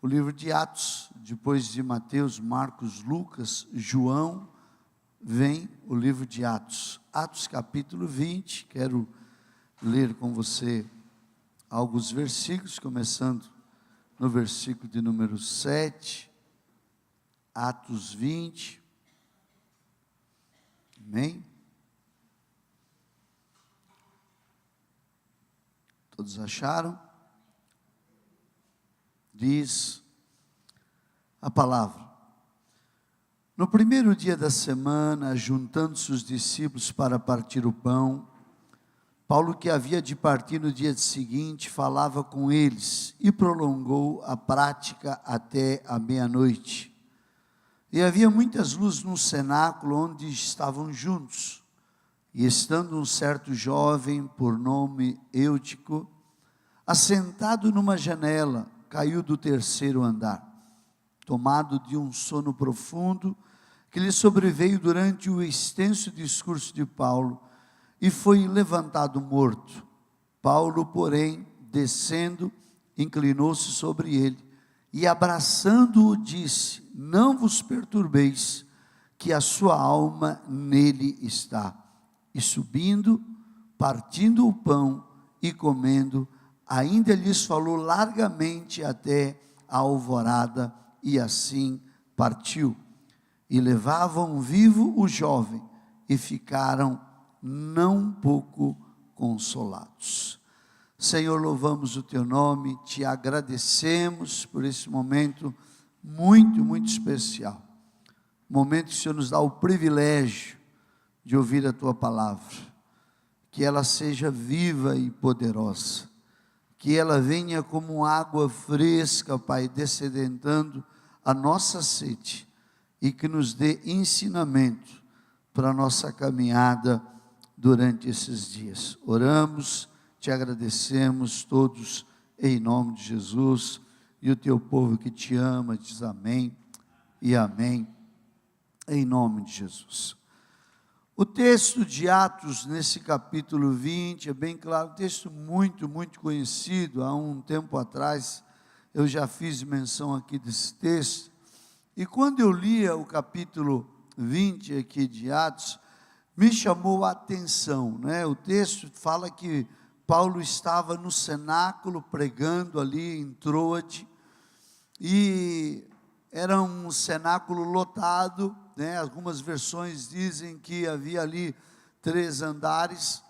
o livro de Atos, depois de Mateus, Marcos, Lucas, João, vem o livro de Atos. Atos capítulo 20, quero ler com você alguns versículos, começando no versículo de número 7, Atos 20, amém? Todos acharam? Diz a palavra: no primeiro dia da semana, juntando-se os discípulos para partir o pão, Paulo, que havia de partir no dia seguinte, falava com eles e prolongou a prática até a meia-noite. E havia muitas luzes no cenáculo onde estavam juntos. E estando um certo jovem, por nome Eutico, assentado numa janela, caiu do terceiro andar, tomado de um sono profundo, que lhe sobreveio durante o extenso discurso de Paulo, e foi levantado morto. Paulo, porém, descendo, inclinou-se sobre ele, e abraçando-o, disse: não vos perturbeis, que a sua alma nele está. E subindo, partindo o pão e comendo, ainda lhes falou largamente até a alvorada, e assim partiu. E levavam vivo o jovem, e ficaram não pouco consolados. Senhor, louvamos o teu nome, te agradecemos por esse momento muito, muito especial. Momento que o Senhor nos dá o privilégio de ouvir a tua palavra, que ela seja viva e poderosa, que ela venha como água fresca, Pai, descedentando a nossa sede, e que nos dê ensinamento para a nossa caminhada durante esses dias. Oramos, te agradecemos todos em nome de Jesus, e o teu povo que te ama diz amém e amém, em nome de Jesus. O texto de Atos, nesse capítulo 20, é bem claro, um texto muito, muito conhecido. Há um tempo atrás, eu já fiz menção aqui desse texto, e quando eu lia o capítulo 20 aqui de Atos, me chamou a atenção, né? O texto fala que Paulo estava no cenáculo, pregando ali em Troade, e era um cenáculo lotado, né? Algumas versões dizem que havia ali 3 andares,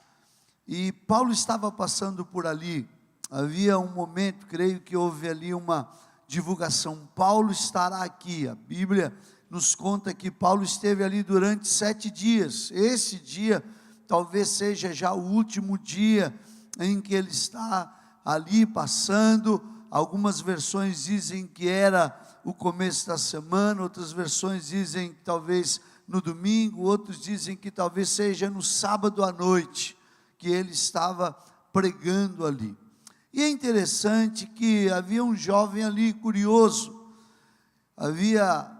e Paulo estava passando por ali. Havia um momento, creio que houve ali uma divulgação: Paulo estará aqui. A Bíblia nos conta que Paulo esteve ali durante 7 dias, esse dia talvez seja já o último dia em que ele está ali passando. Algumas versões dizem que era o começo da semana, outras versões dizem que talvez no domingo, outros dizem que talvez seja no sábado à noite, que ele estava pregando ali. E é interessante que havia um jovem ali curioso, havia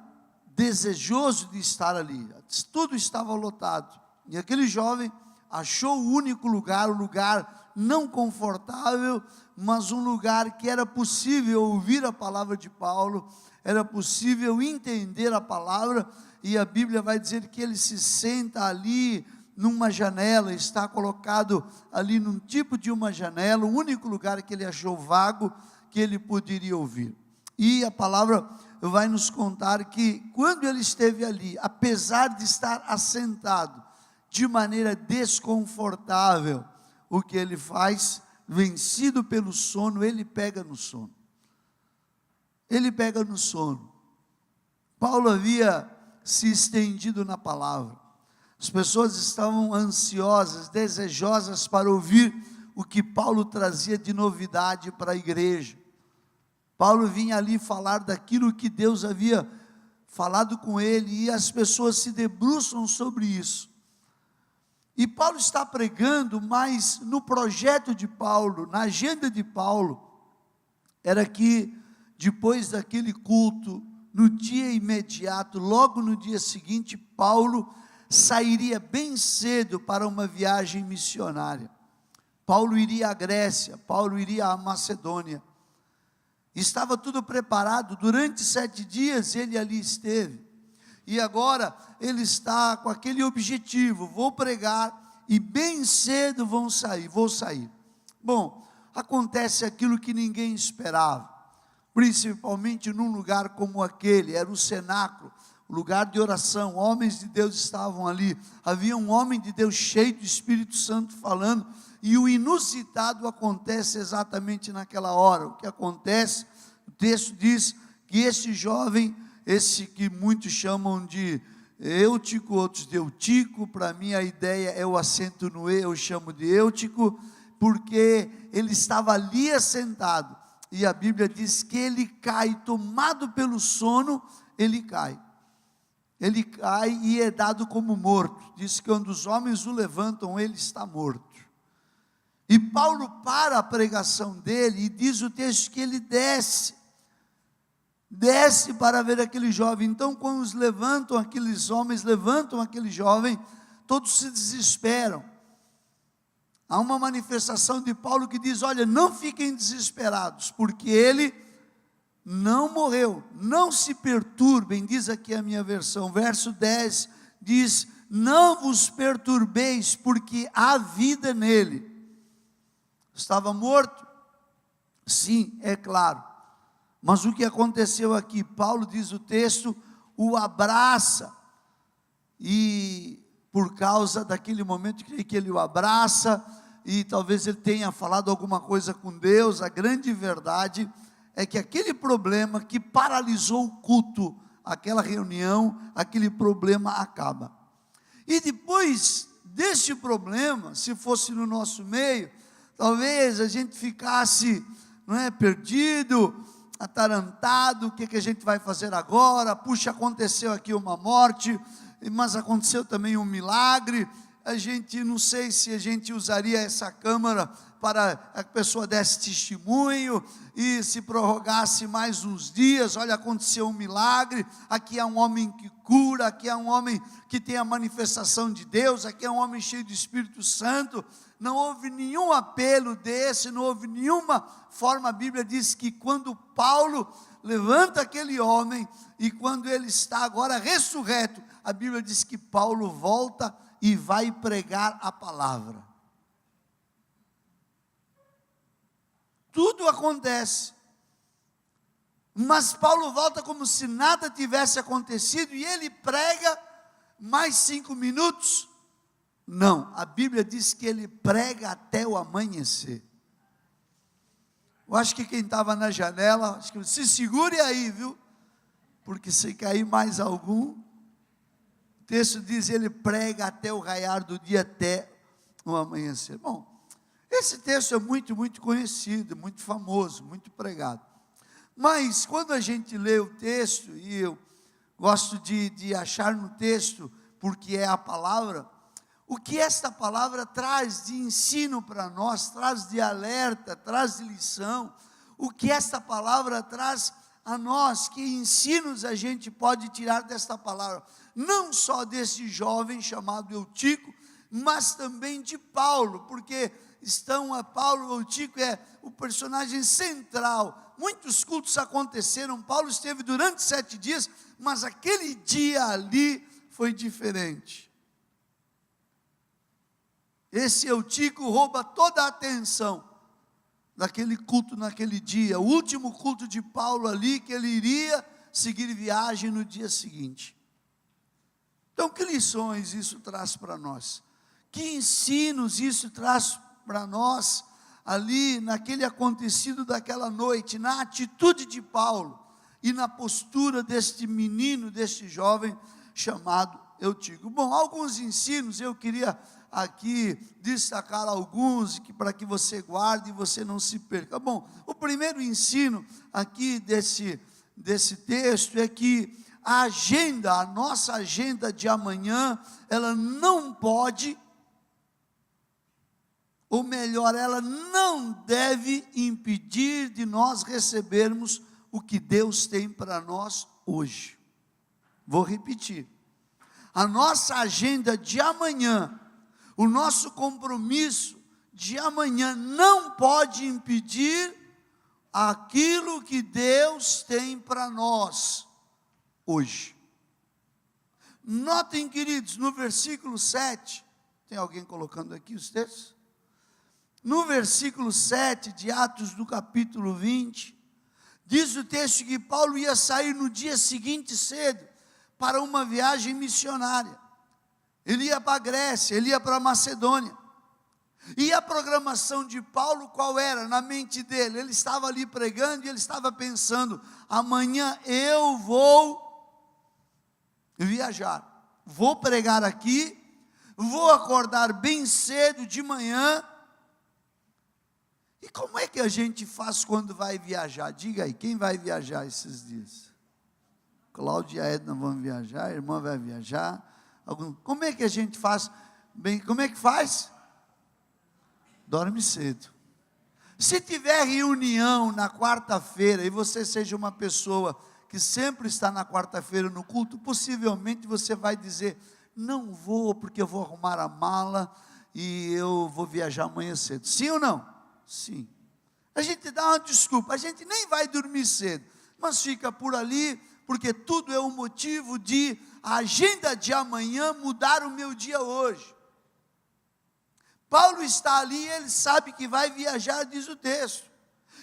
desejoso de estar ali, tudo estava lotado, e aquele jovem achou o único lugar, um lugar não confortável, mas um lugar que era possível ouvir a palavra de Paulo, era possível entender a palavra, e a Bíblia vai dizer que ele se senta ali numa janela, está colocado ali num tipo de uma janela, o único lugar que ele achou vago, que ele poderia ouvir. E a palavra vai nos contar que quando ele esteve ali, apesar de estar assentado de maneira desconfortável, o que ele faz? Vencido pelo sono, ele pega no sono. Ele pega no sono. Paulo havia se estendido na palavra. As pessoas estavam ansiosas, desejosas para ouvir o que Paulo trazia de novidade para a igreja. Paulo vinha ali falar daquilo que Deus havia falado com ele, e as pessoas se debruçam sobre isso. E Paulo está pregando, mas no projeto de Paulo, na agenda de Paulo, era que depois daquele culto, no dia imediato, logo no dia seguinte, Paulo sairia bem cedo para uma viagem missionária. Paulo iria à Grécia, Paulo iria à Macedônia. Estava tudo preparado, durante 7 dias ele ali esteve, e agora ele está com aquele objetivo: vou pregar e bem cedo vou sair. Bom, acontece aquilo que ninguém esperava, principalmente num lugar como aquele, era o cenáculo, o lugar de oração, homens de Deus estavam ali, havia um homem de Deus cheio do Espírito Santo falando, e o inusitado acontece exatamente naquela hora. O que acontece? O texto diz que esse jovem, esse que muitos chamam de Eutico, outros de Eutico, para mim a ideia é o acento no E, eu chamo de Eutico, porque ele estava ali assentado, e a Bíblia diz que ele cai, tomado pelo sono, ele cai e é dado como morto. Diz que quando os homens o levantam, ele está morto. E Paulo para a pregação dele, e diz o texto que ele desce para ver aquele jovem. Então, quando aqueles homens levantam aquele jovem, todos se desesperam. Há uma manifestação de Paulo que diz: olha, não fiquem desesperados, porque ele não morreu, não se perturbem, diz aqui a minha versão, verso 10, diz: não vos perturbeis, porque há vida nele. Estava morto? Sim, é claro, mas o que aconteceu aqui? Paulo, diz o texto, o abraça, e por causa daquele momento que ele o abraça, e talvez ele tenha falado alguma coisa com Deus, a grande verdade é que aquele problema que paralisou o culto, aquela reunião, aquele problema acaba. E depois deste problema, se fosse no nosso meio, talvez a gente ficasse, perdido, atarantado. O que a gente vai fazer agora? Puxa, aconteceu aqui uma morte, mas aconteceu também um milagre. A gente, não sei se a gente usaria essa câmara para a pessoa desse testemunho, e se prorrogasse mais uns dias. Olha, aconteceu um milagre, aqui há um homem que cura, aqui há um homem que tem a manifestação de Deus, aqui há um homem cheio do Espírito Santo. Não houve nenhum apelo desse, não houve nenhuma forma. A Bíblia diz que quando Paulo levanta aquele homem, e quando ele está agora ressurreto, a Bíblia diz que Paulo volta e vai pregar a palavra. Tudo acontece, mas Paulo volta como se nada tivesse acontecido, e ele prega mais 5 minutos? Não, a Bíblia diz que ele prega até o amanhecer. Eu acho que quem estava na janela, acho que se segure aí, viu? Porque se cair mais algum, o texto diz: ele prega até o raiar do dia, até o amanhecer. Bom, esse texto é muito, muito conhecido, muito famoso, muito pregado. Mas quando a gente lê o texto, e eu gosto de achar no texto, porque é a palavra, o que esta palavra traz de ensino para nós, traz de alerta, traz de lição, o que esta palavra traz a nós, que ensinos a gente pode tirar desta palavra, não só desse jovem chamado Eutico, mas também de Paulo, porque Paulo, Eutico é o personagem central. Muitos cultos aconteceram, Paulo esteve durante 7 dias, mas aquele dia ali foi diferente. Esse Eutico rouba toda a atenção daquele culto naquele dia, o último culto de Paulo ali, que ele iria seguir viagem no dia seguinte. Então, que lições isso traz para nós? Que ensinos isso traz para nós, ali naquele acontecido daquela noite, na atitude de Paulo, e na postura deste menino, deste jovem chamado Eutico? Bom, alguns ensinos, eu queria aqui destacar alguns, para que você guarde e você não se perca. Bom, o primeiro ensino aqui desse texto é que a nossa agenda de amanhã, ela não pode, ou melhor, ela não deve impedir de nós recebermos o que Deus tem para nós hoje. Vou repetir: a nossa agenda de amanhã, o nosso compromisso de amanhã não pode impedir aquilo que Deus tem para nós hoje. Notem, queridos, no versículo 7, tem alguém colocando aqui os textos? No versículo 7 de Atos do capítulo 20, diz o texto que Paulo ia sair no dia seguinte cedo para uma viagem missionária. Ele ia para a Grécia, ele ia para a Macedônia. E a programação de Paulo qual era? Na mente dele, ele estava ali pregando e ele estava pensando: amanhã eu vou viajar, vou pregar aqui, vou acordar bem cedo de manhã. E como é que a gente faz quando vai viajar? Diga aí, quem vai viajar esses dias? Cláudia e a Edna vão viajar, a irmã vai viajar. Como é que a gente faz? Bem, como é que faz? Dorme cedo. Se tiver reunião na quarta-feira e você seja uma pessoa que sempre está na quarta-feira no culto, possivelmente você vai dizer: não vou porque eu vou arrumar a mala e eu vou viajar amanhã cedo. Sim ou não? Sim. A gente dá uma desculpa, a gente nem vai dormir cedo, mas fica por ali, porque tudo é um motivo de a agenda de amanhã mudar o meu dia hoje. Paulo está ali, ele sabe que vai viajar, diz o texto.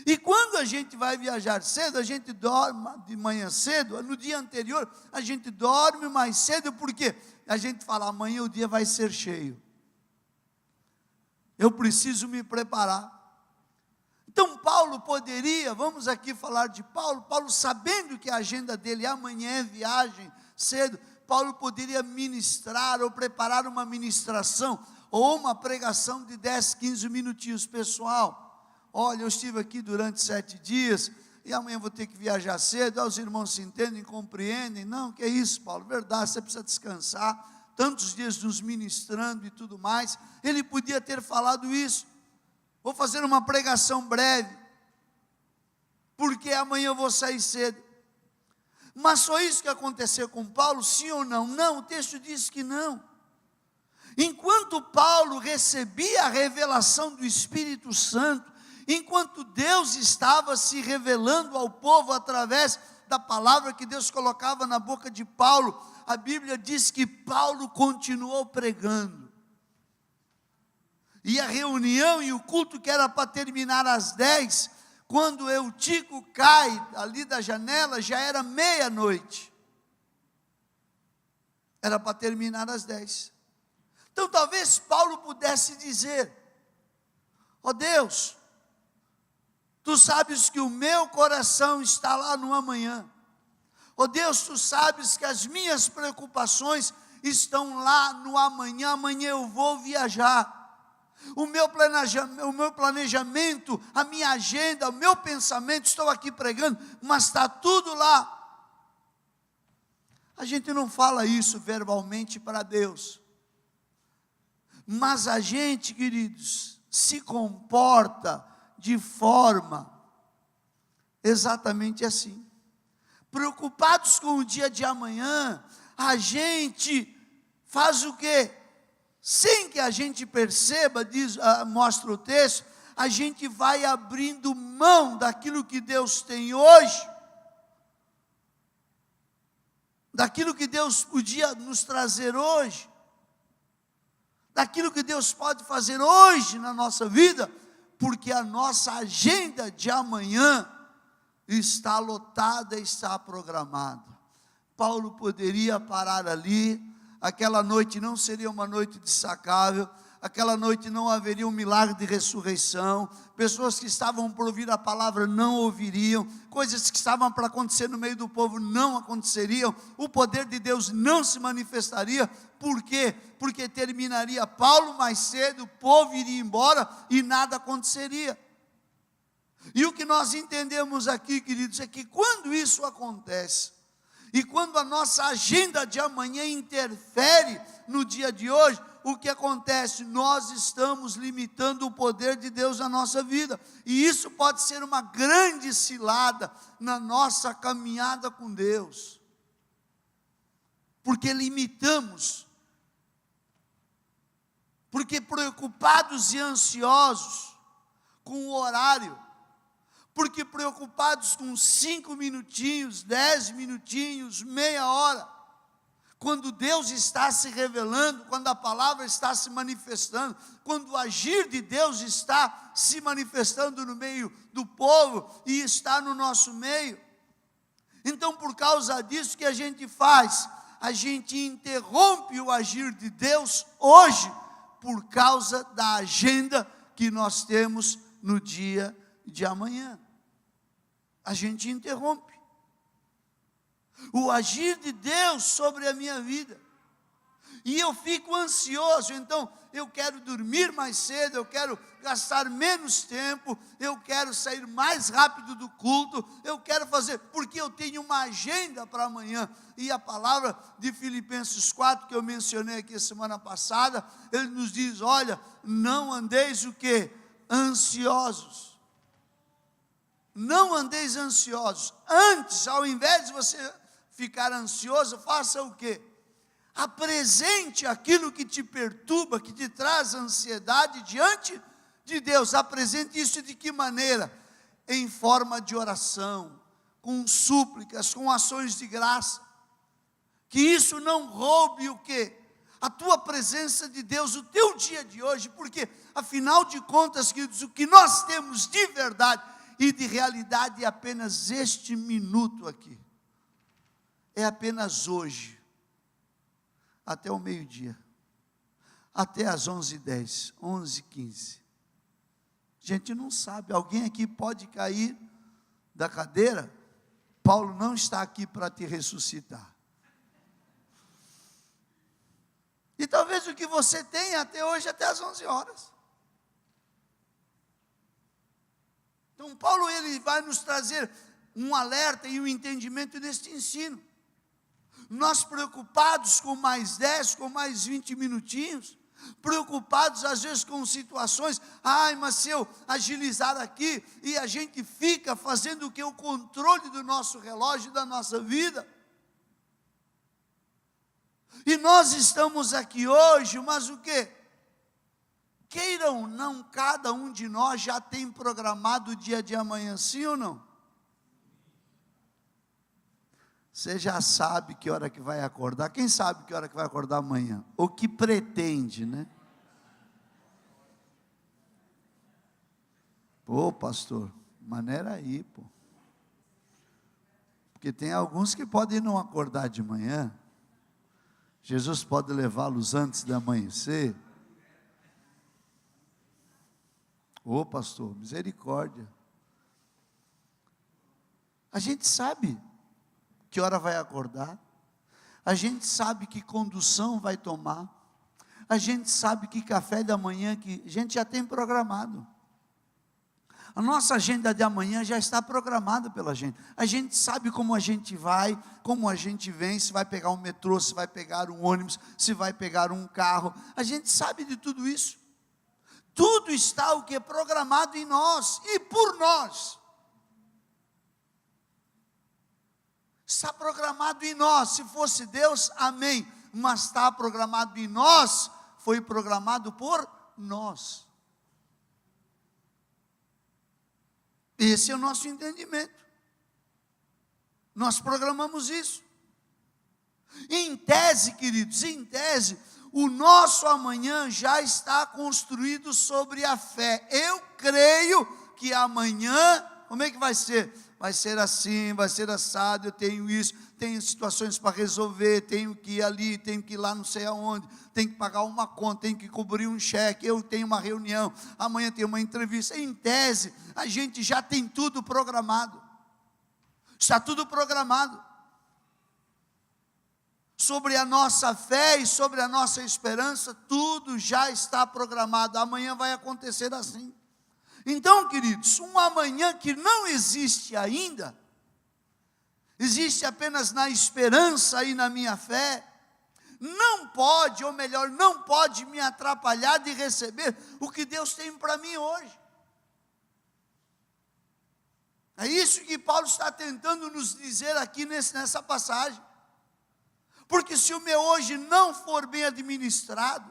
E quando a gente vai viajar cedo, a gente dorme de manhã cedo, no dia anterior, a gente dorme mais cedo, porque a gente fala: amanhã o dia vai ser cheio. Eu preciso me preparar. Então Paulo poderia, vamos aqui falar de Paulo, Paulo sabendo que a agenda dele amanhã é viagem cedo, Paulo poderia ministrar ou preparar uma ministração, ou uma pregação de 10, 15 minutinhos. Pessoal, olha, eu estive aqui durante 7 dias, e amanhã vou ter que viajar cedo. Os irmãos se entendem, compreendem? Não, que é isso, Paulo, verdade, você precisa descansar, tantos dias nos ministrando e tudo mais. Ele podia ter falado isso: vou fazer uma pregação breve, porque amanhã eu vou sair cedo. Mas foi isso que aconteceu com Paulo, sim ou não? Não, o texto diz que não. Enquanto Paulo recebia a revelação do Espírito Santo, enquanto Deus estava se revelando ao povo através da palavra que Deus colocava na boca de Paulo, a Bíblia diz que Paulo continuou pregando. E a reunião e o culto que era para terminar às 10, quando Eutico cai ali da janela, já era meia-noite. Era para terminar às 10. Então talvez Paulo pudesse dizer: ó Deus, Tu sabes que o meu coração está lá no amanhã. Ó Deus, Tu sabes que as minhas preocupações estão lá no amanhã. Amanhã eu vou viajar. O meu planejamento, a minha agenda, o meu pensamento, estou aqui pregando, mas está tudo lá. A gente não fala isso verbalmente para Deus, mas a gente, queridos, se comporta de forma exatamente assim. Preocupados com o dia de amanhã, a gente faz o quê? Sem que a gente perceba, mostra o texto, a gente vai abrindo mão daquilo que Deus tem hoje, daquilo que Deus podia nos trazer hoje, daquilo que Deus pode fazer hoje na nossa vida, porque a nossa agenda de amanhã está lotada, está programada. Paulo poderia parar ali. Aquela noite não seria uma noite destacável, aquela noite não haveria um milagre de ressurreição, pessoas que estavam por ouvir a palavra não ouviriam, coisas que estavam para acontecer no meio do povo não aconteceriam, o poder de Deus não se manifestaria. Por quê? Porque terminaria Paulo mais cedo, o povo iria embora e nada aconteceria. E o que nós entendemos aqui, queridos, é que quando isso acontece, e quando a nossa agenda de amanhã interfere no dia de hoje, o que acontece? Nós estamos limitando o poder de Deus na nossa vida. E isso pode ser uma grande cilada na nossa caminhada com Deus. Porque limitamos. Porque preocupados e ansiosos com o horário, porque preocupados com 5 minutinhos, 10 minutinhos, meia hora, quando Deus está se revelando, quando a palavra está se manifestando, quando o agir de Deus está se manifestando no meio do povo e está no nosso meio. Então, por causa disso, o que a gente faz? A gente interrompe o agir de Deus hoje, por causa da agenda que nós temos no dia de amanhã. A gente interrompe o agir de Deus sobre a minha vida, e eu fico ansioso. Então eu quero dormir mais cedo, eu quero gastar menos tempo, eu quero sair mais rápido do culto, eu quero fazer, porque eu tenho uma agenda para amanhã. E a palavra de Filipenses 4, que eu mencionei aqui semana passada, ele nos diz: olha, não andeis o quê? Ansiosos. Não andeis ansiosos. Antes, ao invés de você ficar ansioso, faça o quê? Apresente aquilo que te perturba, que te traz ansiedade diante de Deus. Apresente isso de que maneira? Em forma de oração, com súplicas, com ações de graça. Que isso não roube o quê? A tua presença de Deus, o teu dia de hoje, porque afinal de contas, queridos, o que nós temos de verdade e de realidade é apenas este minuto aqui. É apenas hoje, até o meio-dia, até às 11h10, 11h15. A gente não sabe, alguém aqui pode cair da cadeira. Paulo não está aqui para te ressuscitar. E talvez o que você tenha até hoje, até às 11 horas. Então Paulo, ele vai nos trazer um alerta e um entendimento neste ensino. Nós preocupados com mais 10, com mais 20 minutinhos, preocupados às vezes com situações, mas se eu agilizar aqui, e a gente fica fazendo o que? O controle do nosso relógio, da nossa vida. E nós estamos aqui hoje, mas o quê? Queiram ou não, cada um de nós já tem programado o dia de amanhã, sim ou não? Você já sabe que hora que vai acordar. Quem sabe que hora que vai acordar amanhã? Ou que pretende, né? Pô, pastor, maneira aí, pô. Porque tem alguns que podem não acordar de manhã. Jesus pode levá-los antes de amanhecer. Ô, pastor, misericórdia. A gente sabe que hora vai acordar, a gente sabe que condução vai tomar, a gente sabe que café da manhã, que a gente já tem programado. A nossa agenda de amanhã já está programada pela gente. A gente sabe como a gente vai, como a gente vem, se vai pegar um metrô, se vai pegar um ônibus, se vai pegar um carro. A gente sabe de tudo isso. Tudo está o que? Programado em nós e por nós. Está programado em nós. Se fosse Deus, amém. Mas está programado em nós, foi programado por nós. Esse é o nosso entendimento. Nós programamos isso. Em tese, queridos, em tese, o nosso amanhã já está construído sobre a fé. Eu creio que amanhã, como é que vai ser? Vai ser assim, vai ser assado, eu tenho isso, tenho situações para resolver, tenho que ir ali, tenho que ir lá não sei aonde, tenho que pagar uma conta, tenho que cobrir um cheque, eu tenho uma reunião, amanhã tem uma entrevista. Em tese, a gente já tem tudo programado. Está tudo programado. Sobre a nossa fé e sobre a nossa esperança, tudo já está programado. Amanhã vai acontecer assim. Então, queridos, um amanhã que não existe ainda, existe apenas na esperança e na minha fé, não pode, ou melhor, não pode me atrapalhar de receber o que Deus tem para mim hoje. É isso que Paulo está tentando nos dizer aqui nessa passagem. Porque se o meu hoje não for bem administrado,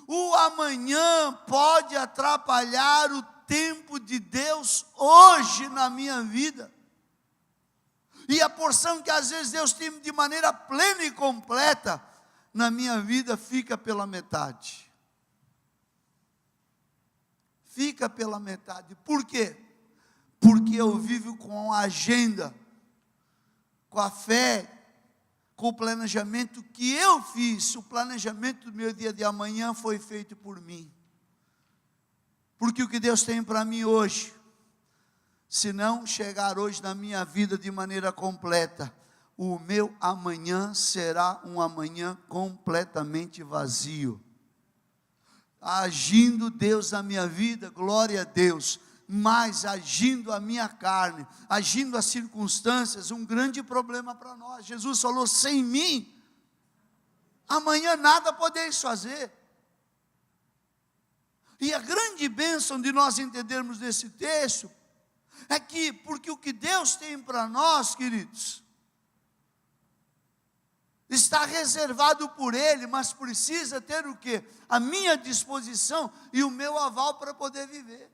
o amanhã pode atrapalhar tempo de Deus hoje na minha vida. E a porção que às vezes Deus tem de maneira plena e completa na minha vida fica pela metade. Fica pela metade. Por quê? Porque eu vivo com a agenda, com a fé, com o planejamento que eu fiz. O planejamento do meu dia de amanhã foi feito por mim. Porque o que Deus tem para mim hoje, se não chegar hoje na minha vida de maneira completa, o meu amanhã será um amanhã completamente vazio. Agindo Deus na minha vida, glória a Deus, mas agindo a minha carne, agindo as circunstâncias, um grande problema para nós. Jesus falou: sem mim, amanhã nada podeis fazer. E a grande bênção de nós entendermos desse texto, é que, porque o que Deus tem para nós, queridos, está reservado por Ele, mas precisa ter o quê? A minha disposição e o meu aval para poder viver.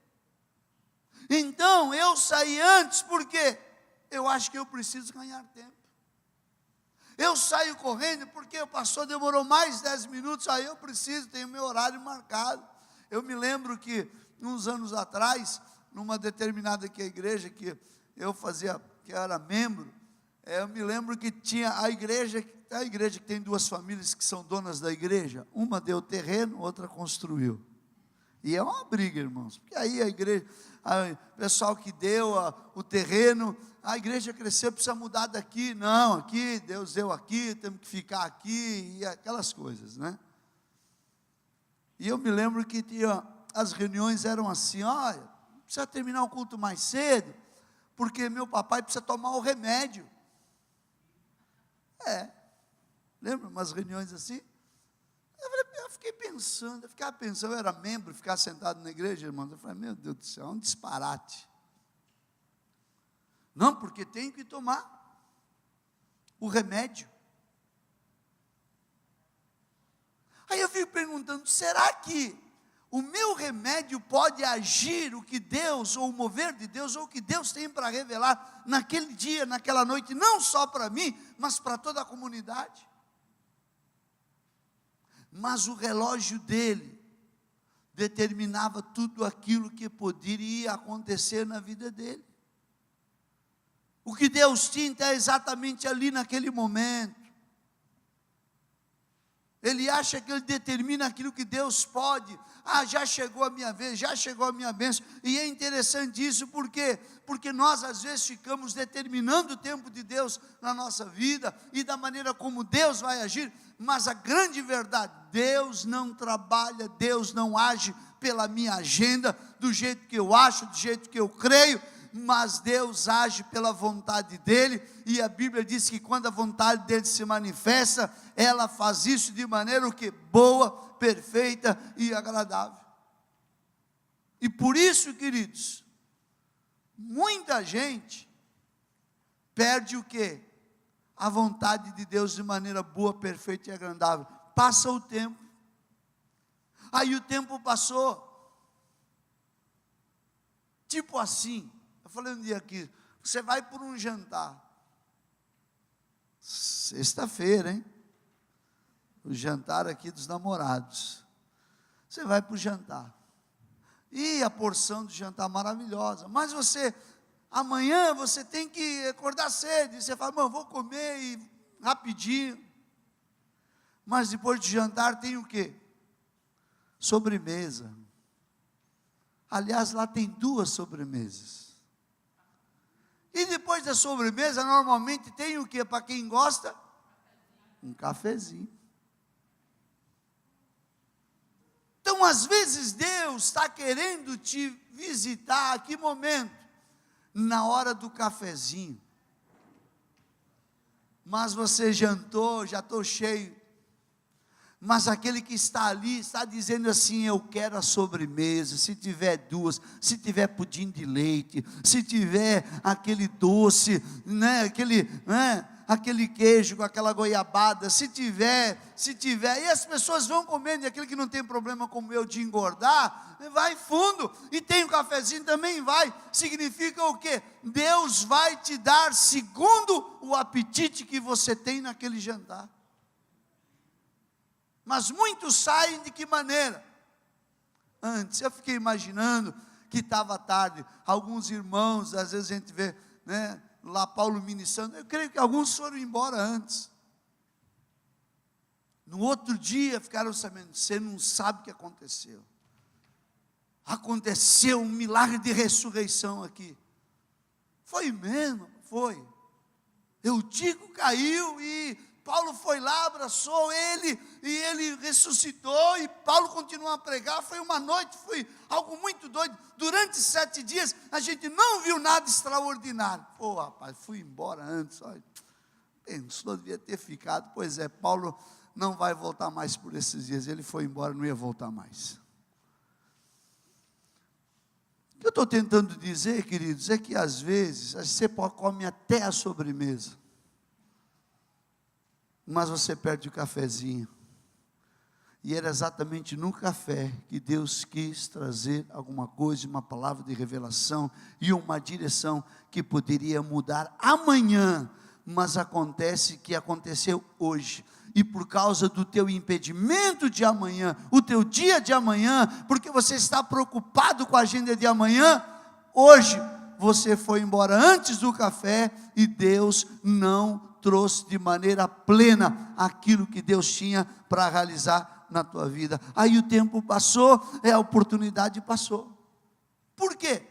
Então, eu saí antes, porque eu acho que eu preciso ganhar tempo. Eu saio correndo, porque o pastor demorou mais 10 minutos, aí eu preciso, tenho meu horário marcado. Eu me lembro que, uns anos atrás, numa determinada igreja que eu fazia, que eu era membro, eu me lembro que tinha a igreja que tem duas famílias que são donas da igreja, uma deu terreno, outra construiu, e é uma briga, irmãos, porque aí a igreja, o pessoal que deu o terreno, a igreja cresceu, precisa mudar daqui, não, aqui, Deus deu aqui, temos que ficar aqui, e aquelas coisas, né? E eu me lembro que as reuniões eram assim: olha, precisa terminar o culto mais cedo, porque meu papai precisa tomar o remédio. Lembra umas reuniões assim? Eu fiquei pensando, eu era membro, ficava sentado na igreja, irmãos, eu falei: meu Deus do céu, é um disparate. Não, porque tem que tomar o remédio. Aí eu fico perguntando: será que o meu remédio pode agir o que Deus, ou o mover de Deus, ou o que Deus tem para revelar naquele dia, naquela noite, não só para mim, mas para toda a comunidade? Mas o relógio dele determinava tudo aquilo que poderia acontecer na vida dele. O que Deus tinha está exatamente ali naquele momento. Ele acha que ele determina aquilo que Deus pode. Já chegou a minha vez, já chegou a minha bênção. E é interessante isso, por quê? Porque nós às vezes ficamos determinando o tempo de Deus na nossa vida, e da maneira como Deus vai agir, mas a grande verdade, Deus não trabalha, Deus não age pela minha agenda, do jeito que eu acho, do jeito que eu creio, mas Deus age pela vontade dEle, e a Bíblia diz que quando a vontade dEle se manifesta, ela faz isso de maneira que boa, perfeita e agradável. E por isso, queridos, muita gente perde o quê? A vontade de Deus de maneira boa, perfeita e agradável. Passa o tempo, aí o tempo passou, tipo assim. Eu falei um dia aqui, você vai por um jantar, sexta-feira, hein? O jantar aqui dos namorados. Você vai para o jantar, e a porção do jantar maravilhosa, mas amanhã você tem que acordar cedo, e você fala: eu vou comer e rapidinho, mas depois de jantar tem o quê? Sobremesa. Aliás, lá tem 2 sobremesas. E depois da sobremesa, normalmente tem o que para quem gosta? Um cafezinho. Então, às vezes, Deus está querendo te visitar. A que momento? Na hora do cafezinho. Mas você jantou, já estou cheio. Mas aquele que está ali, está dizendo assim: eu quero a sobremesa, se tiver 2, se tiver pudim de leite, se tiver aquele doce, aquele queijo com aquela goiabada, se tiver, e as pessoas vão comendo, e aquele que não tem problema como eu de engordar, vai fundo, e tem um cafezinho também vai, significa o quê? Deus vai te dar segundo o apetite que você tem naquele jantar. Mas muitos saem de que maneira? Antes, eu fiquei imaginando que estava tarde, alguns irmãos, às vezes a gente vê, né, lá Paulo ministrando, eu creio que alguns foram embora antes. No outro dia ficaram sabendo, você não sabe o que aconteceu. Aconteceu um milagre de ressurreição aqui. Foi mesmo, foi. Eutico caiu e Paulo foi lá, abraçou ele, e ele ressuscitou, e Paulo continuou a pregar. Foi uma noite, foi algo muito doido. Durante 7 dias, a gente não viu nada extraordinário. Pô, rapaz, fui embora antes. Olha, pensou, devia ter ficado. Pois é, Paulo não vai voltar mais por esses dias. Ele foi embora, não ia voltar mais. O que eu estou tentando dizer, queridos, é que às vezes, você come até a sobremesa, mas você perde o cafezinho. E era exatamente no café que Deus quis trazer alguma coisa, uma palavra de revelação e uma direção que poderia mudar amanhã, mas acontece que aconteceu hoje. E por causa do teu impedimento de amanhã, o teu dia de amanhã, porque você está preocupado com a agenda de amanhã, hoje você foi embora antes do café e Deus não trouxe de maneira plena aquilo que Deus tinha para realizar na tua vida. Aí o tempo passou, a oportunidade passou. Por quê?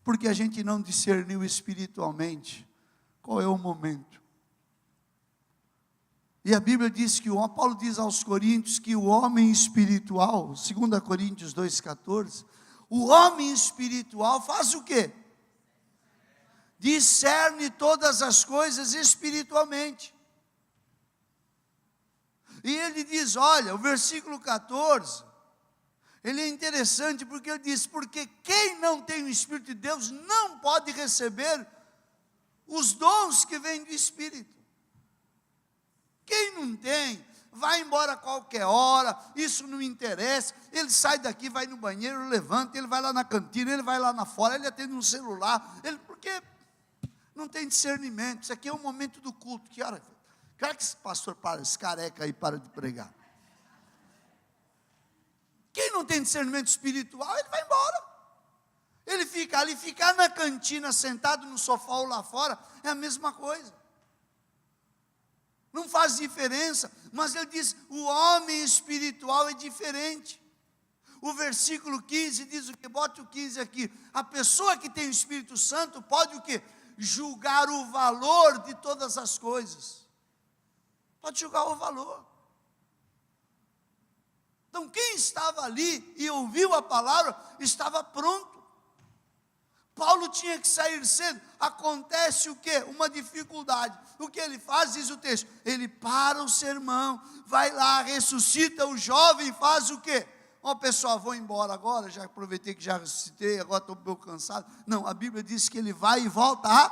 Porque a gente não discerniu espiritualmente qual é o momento. E a Bíblia diz que Paulo diz aos Coríntios que o homem espiritual, 2 Coríntios 2,14, o homem espiritual faz o quê? Discerne todas as coisas espiritualmente. E ele diz, olha, o versículo 14, ele é interessante porque ele diz, porque quem não tem o Espírito de Deus não pode receber os dons que vêm do Espírito. Quem não tem, vai embora a qualquer hora, isso não interessa, ele sai daqui, vai no banheiro, levanta, ele vai lá na cantina, ele vai lá na fora, ele atende um celular, porque não tem discernimento. Isso aqui é o momento do culto. Que hora que esse pastor para, esse careca aí para de pregar? Quem não tem discernimento espiritual, ele vai embora. Ele fica ali, ficar na cantina, sentado no sofá ou lá fora, é a mesma coisa. Não faz diferença, mas ele diz, o homem espiritual é diferente. O versículo 15 diz o que? Bote o 15 aqui. A pessoa que tem o Espírito Santo pode o quê? Julgar o valor de todas as coisas. Pode julgar o valor. Então quem estava ali e ouviu a palavra, estava pronto. Paulo tinha que sair cedo. Acontece o quê? Uma dificuldade. O que ele faz, diz o texto, ele para o sermão, vai lá, ressuscita o jovem, faz o quê? Ó, pessoal, vou embora agora, já aproveitei que já ressuscitei, agora estou um pouco cansado. Não, a Bíblia diz que ele vai e volta a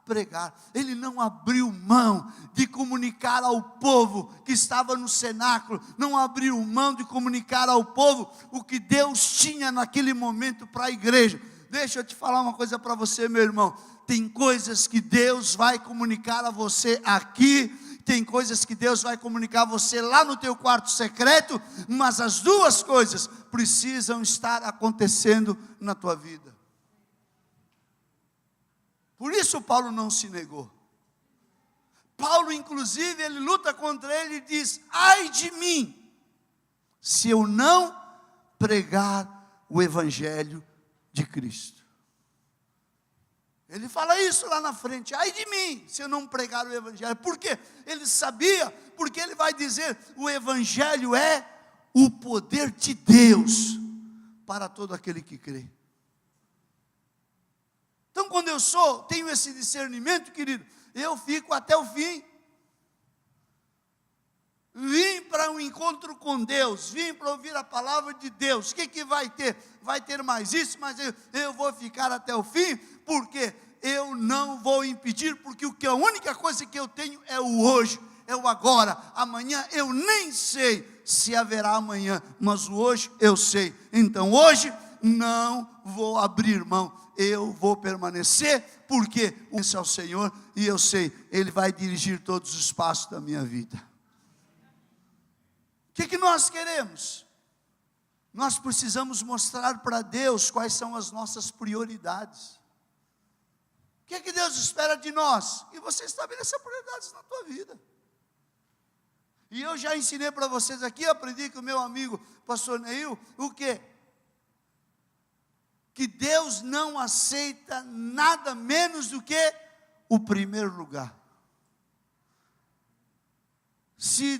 pregar. Ele não abriu mão de comunicar ao povo que estava no cenáculo, não abriu mão de comunicar ao povo o que Deus tinha naquele momento para a igreja. Deixa eu te falar uma coisa para você, meu irmão. Tem coisas que Deus vai comunicar a você aqui, tem coisas que Deus vai comunicar a você lá no teu quarto secreto, mas as duas coisas precisam estar acontecendo na tua vida. Por isso Paulo não se negou. Paulo, inclusive, ele luta contra ele e diz, ai de mim, se eu não pregar o Evangelho de Cristo. Ele fala isso lá na frente, ai de mim, se eu não pregar o Evangelho. Por quê? Ele sabia, porque ele vai dizer, o Evangelho é o poder de Deus, para todo aquele que crê. Então quando eu tenho esse discernimento, querido, eu fico até o fim. Vim para um encontro com Deus, vim para ouvir a palavra de Deus. O que vai ter? Vai ter mais isso, mas eu vou ficar até o fim, porque eu não vou impedir, porque a única coisa que eu tenho é o hoje, é o agora. Amanhã eu nem sei se haverá amanhã, mas o hoje eu sei. Então hoje não vou abrir mão, eu vou permanecer, porque esse é o Senhor, e eu sei, Ele vai dirigir todos os passos da minha vida. O que nós queremos? Nós precisamos mostrar para Deus quais são as nossas prioridades. O que Deus espera de nós? E você estabeleça prioridades na tua vida. E eu já ensinei para vocês aqui, aprendi com o meu amigo pastor Neil, o quê? Que Deus não aceita nada menos do que o primeiro lugar. Se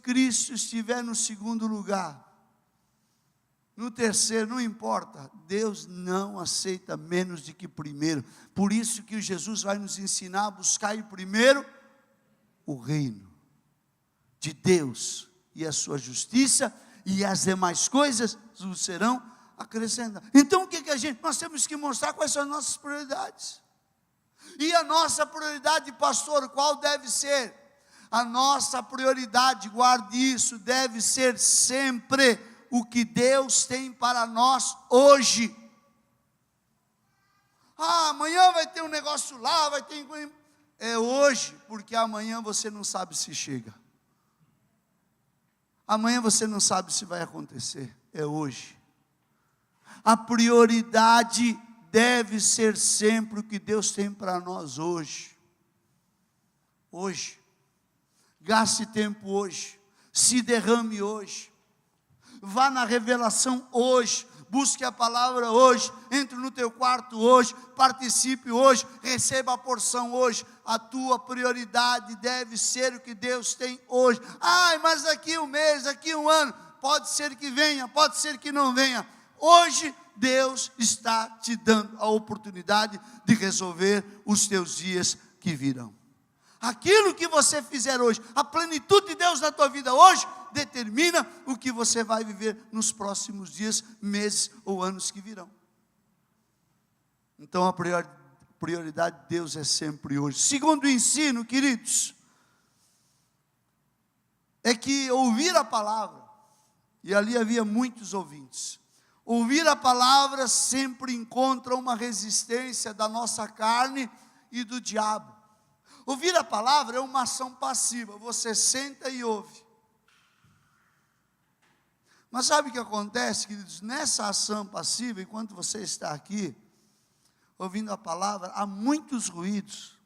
Cristo estiver no segundo lugar, no terceiro, não importa, Deus não aceita menos do que primeiro. Por isso que Jesus vai nos ensinar a buscar em primeiro o reino de Deus e a sua justiça, e as demais coisas serão acrescentadas. Então o que nós temos que mostrar quais são as nossas prioridades. E a nossa prioridade, pastor, qual deve ser? A nossa prioridade, guarde isso, deve ser sempre o que Deus tem para nós hoje. Amanhã vai ter um negócio lá, vai ter... É hoje, porque amanhã você não sabe se chega. Amanhã você não sabe se vai acontecer. É hoje. A prioridade deve ser sempre o que Deus tem para nós hoje. Hoje. Gaste tempo hoje. Se derrame hoje. Vá na revelação hoje, busque a palavra hoje, entre no teu quarto hoje, participe hoje, receba a porção hoje. A tua prioridade deve ser o que Deus tem hoje. Mas daqui um mês, daqui um ano, pode ser que venha, pode ser que não venha. Hoje Deus está te dando a oportunidade de resolver os teus dias que virão. Aquilo que você fizer hoje, a plenitude de Deus na tua vida hoje, determina o que você vai viver nos próximos dias, meses ou anos que virão. Então a prioridade de Deus é sempre hoje. Segundo o ensino, queridos, é que ouvir a palavra, e ali havia muitos ouvintes, ouvir a palavra sempre encontra uma resistência da nossa carne e do diabo. Ouvir a palavra é uma ação passiva, você senta e ouve. Mas sabe o que acontece, queridos? Nessa ação passiva, enquanto você está aqui, ouvindo a palavra, há muitos ruídos.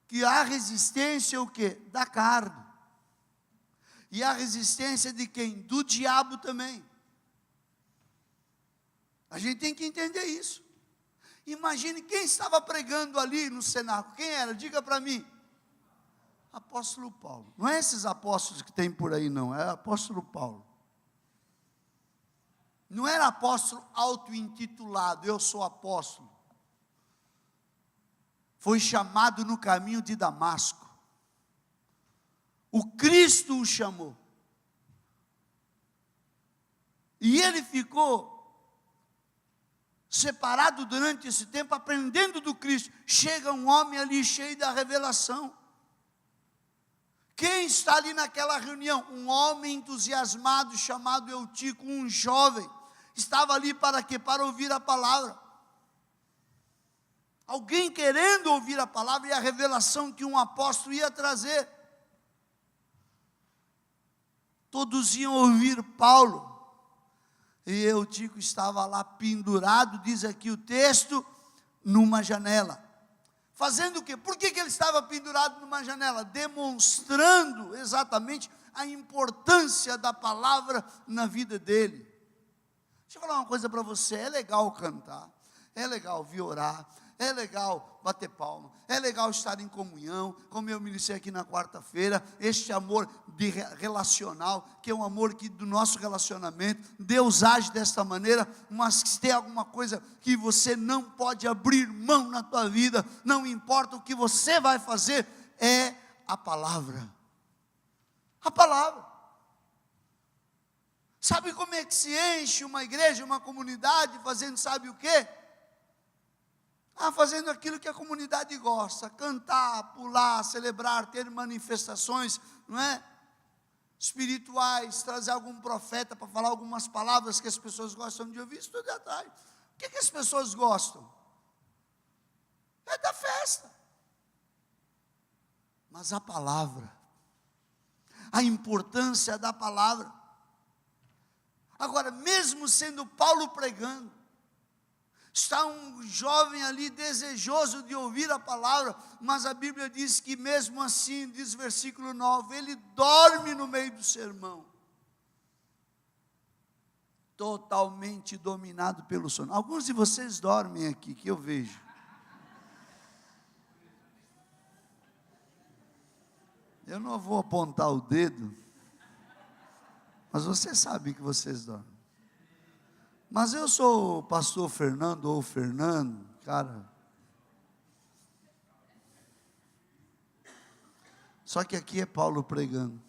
Que há resistência o quê? Da carne. E há resistência de quem? Do diabo também. A gente tem que entender isso. Imagine quem estava pregando ali no cenáculo. Quem era? Diga para mim. Apóstolo Paulo. Não é esses apóstolos que tem por aí, não. É apóstolo Paulo. Não era apóstolo auto-intitulado. Eu sou apóstolo. Foi chamado no caminho de Damasco. O Cristo o chamou. E ele ficou separado durante esse tempo, aprendendo do Cristo. Chega um homem ali cheio da revelação. Quem está ali naquela reunião? Um homem entusiasmado chamado Eutico, um jovem. Estava ali para quê? Para ouvir a palavra. Alguém querendo ouvir a palavra e a revelação que um apóstolo ia trazer. Todos iam ouvir Paulo. E Eutico estava lá pendurado, diz aqui o texto, numa janela. Fazendo o quê? Por que ele estava pendurado numa janela? Demonstrando exatamente a importância da palavra na vida dele. Deixa eu falar uma coisa para você, é legal cantar, é legal vir orar, é legal bater palma, é legal estar em comunhão, como eu ministrei aqui na quarta-feira, este amor relacional, que é um amor que do nosso relacionamento, Deus age desta maneira, mas se tem alguma coisa que você não pode abrir mão na tua vida, não importa o que você vai fazer, é a palavra. A palavra. Sabe como é que se enche uma igreja, uma comunidade, fazendo sabe o quê? Fazendo aquilo que a comunidade gosta, cantar, pular, celebrar, ter manifestações, não é? Espirituais, trazer algum profeta para falar algumas palavras que as pessoas gostam de ouvir, isso tudo é atrás. O que as pessoas gostam? É da festa. Mas a palavra, a importância da palavra. Agora, mesmo sendo Paulo pregando, está um jovem ali desejoso de ouvir a palavra, mas a Bíblia diz que mesmo assim, diz versículo 9, ele dorme no meio do sermão. Totalmente dominado pelo sono. Alguns de vocês dormem aqui, que eu vejo. Eu não vou apontar o dedo, mas vocês sabem que vocês dormem. Mas eu sou o pastor Fernando ou Fernando, cara. Só que aqui é Paulo pregando.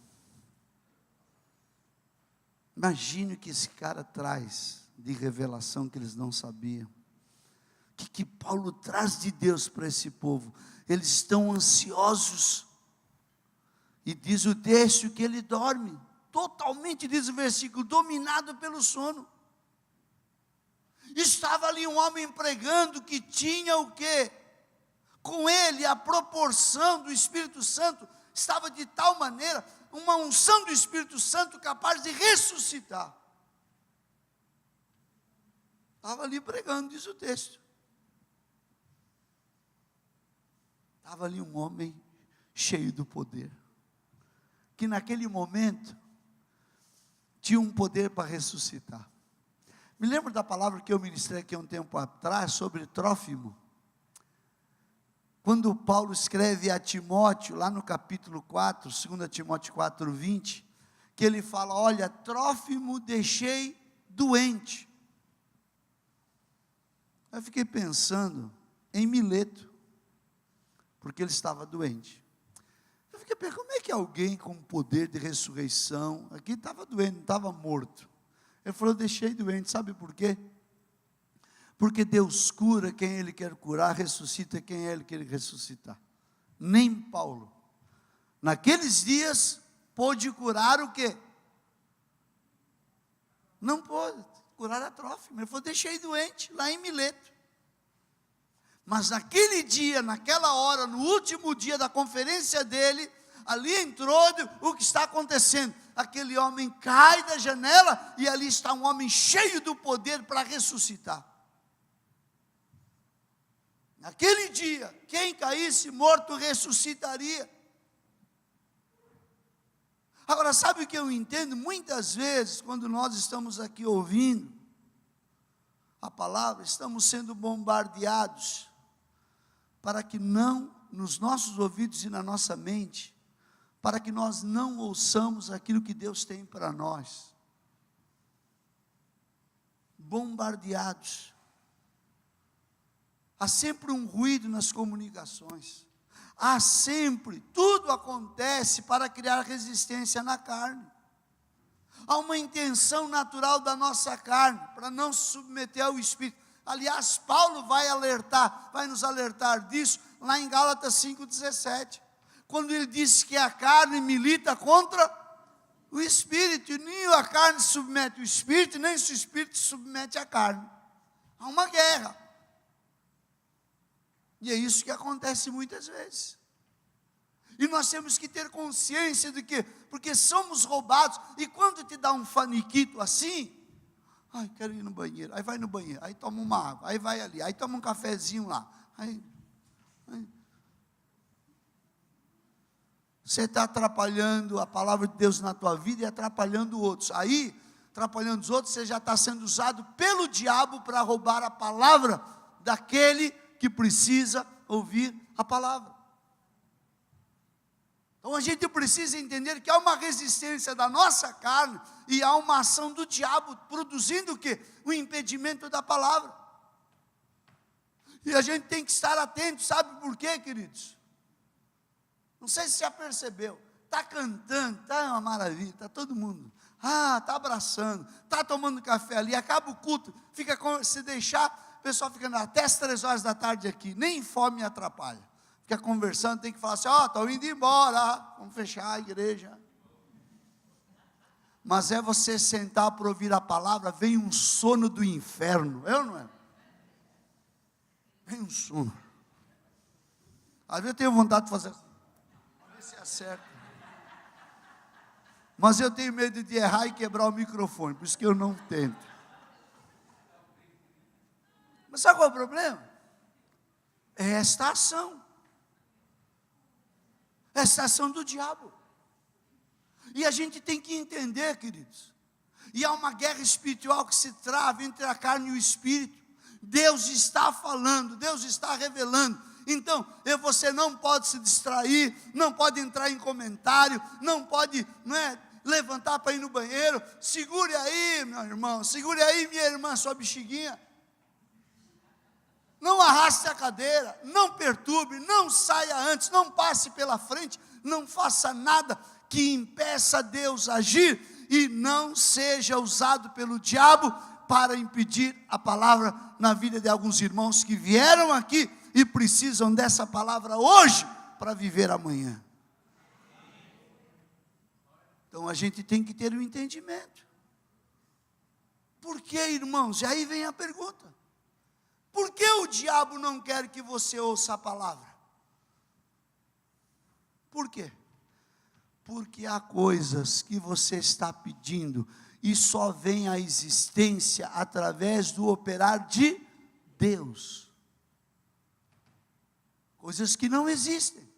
Imagine o que esse cara traz de revelação que eles não sabiam. O que Paulo traz de Deus para esse povo? Eles estão ansiosos. E diz o texto que ele dorme. Totalmente, diz o versículo, dominado pelo sono. Estava ali um homem pregando que tinha o quê? Com ele a proporção do Espírito Santo estava de tal maneira, uma unção do Espírito Santo capaz de ressuscitar. Estava ali pregando, diz o texto. Estava ali um homem cheio do poder, que naquele momento tinha um poder para ressuscitar. Me lembro da palavra que eu ministrei aqui há um tempo atrás, sobre Trófimo. Quando Paulo escreve a Timóteo, lá no capítulo 4, 2 Timóteo 4, 20, que ele fala, olha, Trófimo deixei doente. Eu fiquei pensando em Mileto, porque ele estava doente. Eu fiquei pensando, como é que alguém com poder de ressurreição, aqui estava doente, não estava morto. Ele falou, deixei doente, sabe por quê? Porque Deus cura quem Ele quer curar, ressuscita quem Ele quer ressuscitar. Nem Paulo, naqueles dias, pôde curar o quê? Não pôde curar a Trófimo. Ele falou, deixei doente, lá em Mileto. Mas naquele dia, naquela hora, no último dia da conferência dele, ali entrou o que está acontecendo. Aquele homem cai da janela e ali está um homem cheio do poder para ressuscitar. Naquele dia, quem caísse morto ressuscitaria. Agora, sabe o que eu entendo? Muitas vezes, quando nós estamos aqui ouvindo a palavra, estamos sendo bombardeados para que não, nos nossos ouvidos e na nossa mente, para que nós não ouçamos aquilo que Deus tem para nós. Bombardeados. Há sempre um ruído nas comunicações. Há sempre, tudo acontece para criar resistência na carne. Há uma intenção natural da nossa carne, para não se submeter ao Espírito. Aliás, Paulo vai nos alertar disso, lá em Gálatas 5,17. Quando ele diz que a carne milita contra o Espírito, e nem a carne submete o Espírito, nem o Espírito submete a carne. Há uma guerra. E é isso que acontece muitas vezes. E nós temos que ter consciência de que, porque somos roubados, e quando te dá um faniquito assim, ai, quero ir no banheiro, aí vai no banheiro, aí toma uma água, aí vai ali, aí toma um cafezinho lá, aí você está atrapalhando a palavra de Deus na tua vida e atrapalhando outros. Aí, atrapalhando os outros, você já está sendo usado pelo diabo para roubar a palavra daquele que precisa ouvir a palavra. Então a gente precisa entender que há uma resistência da nossa carne e há uma ação do diabo produzindo o quê? O impedimento da palavra. E a gente tem que estar atento, sabe por quê, queridos? Não sei se já percebeu, está cantando, está uma maravilha, está todo mundo, está abraçando, está tomando café ali, acaba o culto, se deixar, o pessoal fica até as 3 horas da tarde aqui, nem fome atrapalha. Fica conversando, tem que falar assim, estou indo embora, vamos fechar a igreja. Mas é você sentar para ouvir a palavra, vem um sono do inferno, não é? Vem um sono. Às vezes eu tenho vontade de fazer, para ver se acerta. Mas eu tenho medo de errar e quebrar o microfone, por isso que eu não tento. Mas sabe qual é o problema? É esta ação. Essa ação do diabo. E a gente tem que entender, queridos. E há uma guerra espiritual que se trava entre a carne e o espírito. Deus está falando, Deus está revelando. Então, você não pode se distrair, não pode entrar em comentário, não pode levantar para ir no banheiro. Segure aí, meu irmão, segure aí, minha irmã, sua bexiguinha. Não arraste a cadeira, não perturbe, não saia antes, não passe pela frente, não faça nada que impeça Deus a agir e não seja usado pelo diabo para impedir a palavra na vida de alguns irmãos que vieram aqui e precisam dessa palavra hoje para viver amanhã. Então a gente tem que ter um entendimento. Por que, irmãos? E aí vem a pergunta. Por que o diabo não quer que você ouça a palavra? Por quê? Porque há coisas que você está pedindo e só vem à existência através do operar de Deus. Coisas que não existem.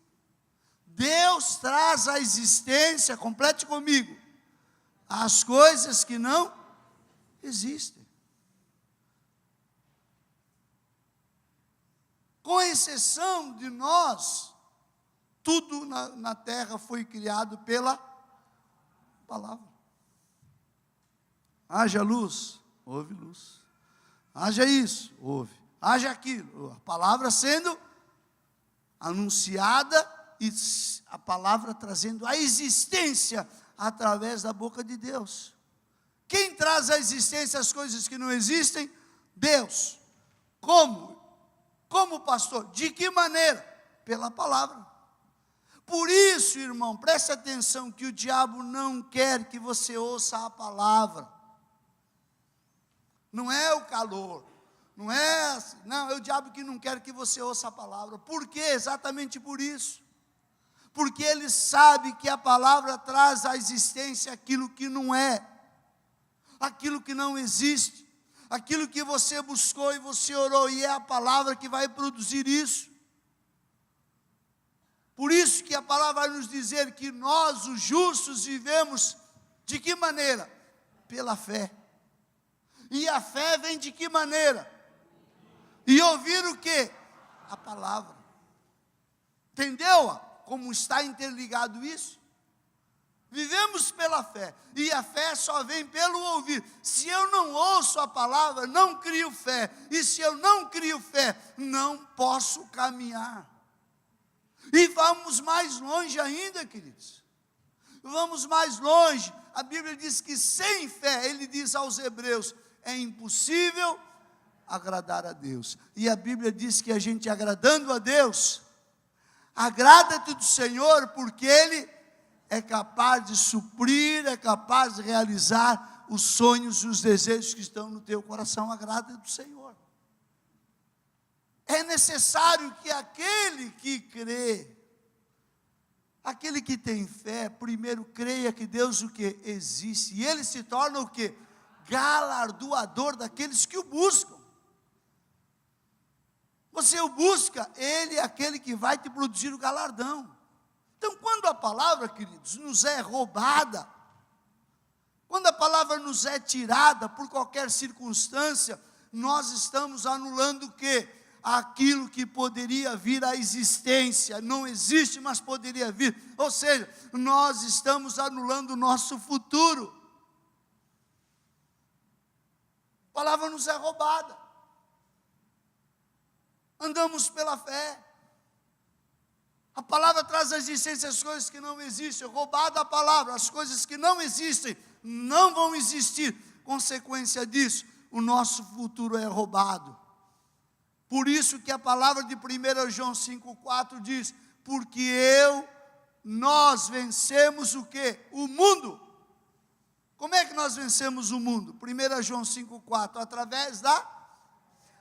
Deus traz à existência, complete comigo, as coisas que não existem. Com exceção de nós, tudo na terra foi criado pela palavra. Haja luz, houve luz. Haja isso, houve. Haja aquilo, a palavra sendo anunciada e a palavra trazendo a existência através da boca de Deus. Quem traz à existência as coisas que não existem? Deus. Como? Como pastor? De que maneira? Pela palavra. Por isso, irmão, preste atenção que o diabo não quer que você ouça a palavra. Não é o calor, não é o diabo que não quer que você ouça a palavra. Por quê? Exatamente por isso. Porque ele sabe que a palavra traz à existência aquilo que não é, aquilo que não existe. Aquilo que você buscou e você orou, e é a palavra que vai produzir isso. Por isso que a palavra vai nos dizer que nós, os justos, vivemos de que maneira? Pela fé. E a fé vem de que maneira? E ouvir o quê? A palavra. Entendeu como está interligado isso? Vivemos pela fé, e a fé só vem pelo ouvir. Se eu não ouço a palavra, não crio fé, e se eu não crio fé, não posso caminhar. E vamos mais longe ainda, queridos. Vamos mais longe. A Bíblia diz que sem fé, ele diz aos hebreus, é impossível agradar a Deus. E a Bíblia diz que a gente agradando a Deus, agrada-te do Senhor, porque Ele é capaz de suprir, é capaz de realizar os sonhos e os desejos que estão no teu coração. Agrada do Senhor. É necessário que aquele que crê, aquele que tem fé, primeiro creia que Deus o que? Existe. E Ele se torna o que? Galardoador daqueles que o buscam. Você o busca, Ele é aquele que vai te produzir o galardão. Então, quando a palavra, queridos, nos é roubada, quando a palavra nos é tirada por qualquer circunstância, nós estamos anulando o quê? Aquilo que poderia vir à existência. Não existe, mas poderia vir. Ou seja, nós estamos anulando o nosso futuro. A palavra nos é roubada. Andamos pela fé. A palavra traz à existência as coisas que não existem. Roubada a palavra, as coisas que não existem não vão existir. Consequência disso, o nosso futuro é roubado. Por isso que a palavra de 1 João 5,4 diz, porque nós vencemos o quê? O mundo. Como é que nós vencemos o mundo? 1 João 5,4, através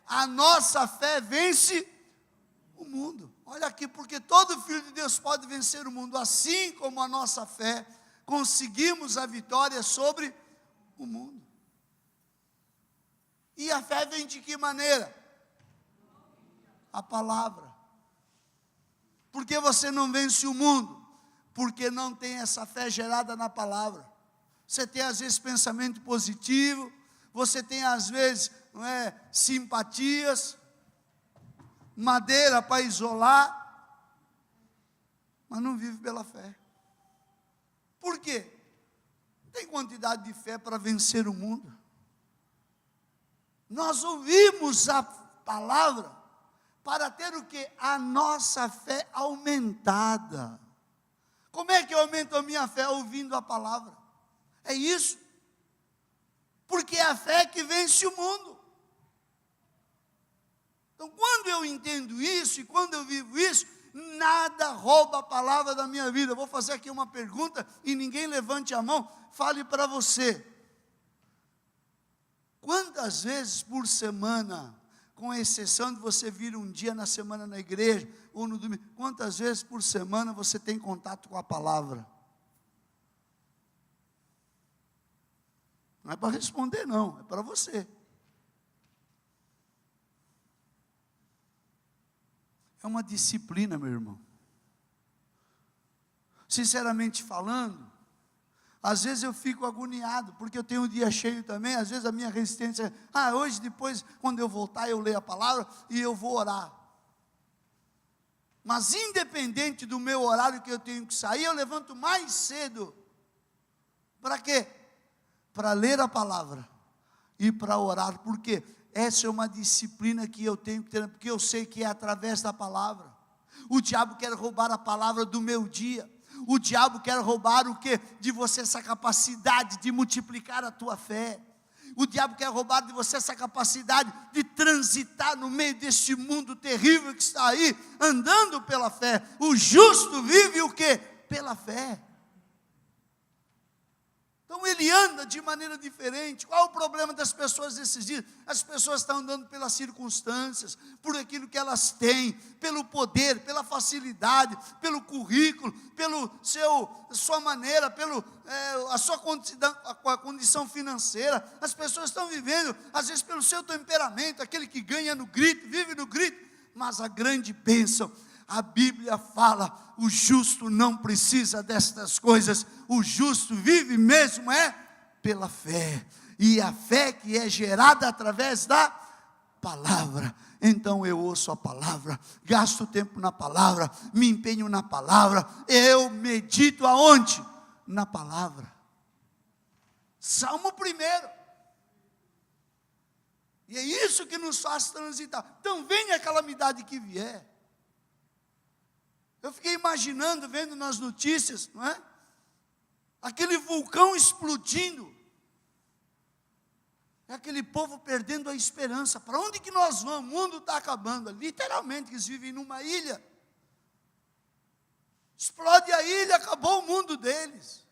a nossa fé vence o mundo. Olha aqui, porque todo filho de Deus pode vencer o mundo, assim como a nossa fé, conseguimos a vitória sobre o mundo. E a fé vem de que maneira? A palavra. Por que você não vence o mundo? Porque não tem essa fé gerada na palavra. Você tem às vezes pensamento positivo, você tem às vezes simpatias, madeira para isolar, mas não vive pela fé. Por quê? Tem quantidade de fé para vencer o mundo. Nós ouvimos a palavra para ter o quê? A nossa fé aumentada. Como é que eu aumento a minha fé? Ouvindo a palavra. É isso. Porque é a fé que vence o mundo. Então, quando eu entendo isso e quando eu vivo isso, nada rouba a palavra da minha vida. Eu vou fazer aqui uma pergunta e ninguém levante a mão, fale para você. Quantas vezes por semana, com exceção de você vir um dia na semana na igreja, ou no domingo, quantas vezes por semana você tem contato com a palavra? Não é para responder não, é para você. É uma disciplina, meu irmão. Sinceramente falando, às vezes eu fico agoniado, porque eu tenho um dia cheio também, às vezes a minha resistência é, hoje depois, quando eu voltar, eu leio a palavra e eu vou orar. Mas independente do meu horário que eu tenho que sair, eu levanto mais cedo. Para quê? Para ler a palavra e para orar. Por quê? Essa é uma disciplina que eu tenho que ter, porque eu sei que é através da palavra. O diabo quer roubar a palavra do meu dia. O diabo quer roubar o quê? De você essa capacidade de multiplicar a tua fé. O diabo quer roubar de você essa capacidade de transitar no meio deste mundo terrível que está aí, andando pela fé. O justo vive o quê? Pela fé. Então ele anda de maneira diferente. Qual o problema das pessoas desses dias? As pessoas estão andando pelas circunstâncias, por aquilo que elas têm, pelo poder, pela facilidade, pelo currículo, pelo sua maneira, a sua condição financeira. As pessoas estão vivendo, às vezes pelo seu temperamento, aquele que ganha no grito, vive no grito. Mas a grande bênção, a Bíblia fala, o justo não precisa destas coisas, o justo vive mesmo pela fé, e a fé que é gerada através da palavra. Então eu ouço a palavra, gasto tempo na palavra, me empenho na palavra, eu medito aonde? Na palavra. Salmo 1. E é isso que nos faz transitar. Então venha a calamidade que vier. Eu fiquei imaginando, vendo nas notícias, não é? Aquele vulcão explodindo. É aquele povo perdendo a esperança. Para onde que nós vamos? O mundo está acabando. Literalmente, eles vivem numa ilha. Explode a ilha, acabou o mundo deles.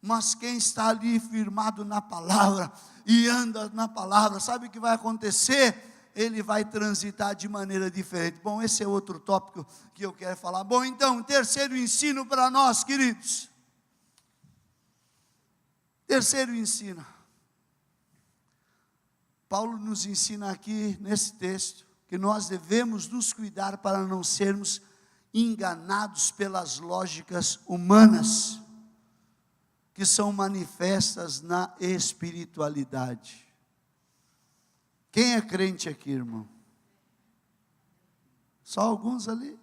Mas quem está ali firmado na palavra e anda na palavra, sabe o que vai acontecer? Ele vai transitar de maneira diferente. Bom, esse é outro tópico que eu quero falar. Bom, então, terceiro ensino para nós, queridos. Terceiro ensino. Paulo nos ensina aqui, nesse texto, que nós devemos nos cuidar para não sermos enganados pelas lógicas humanas, que são manifestas na espiritualidade. Quem é crente aqui, irmão? Só alguns ali?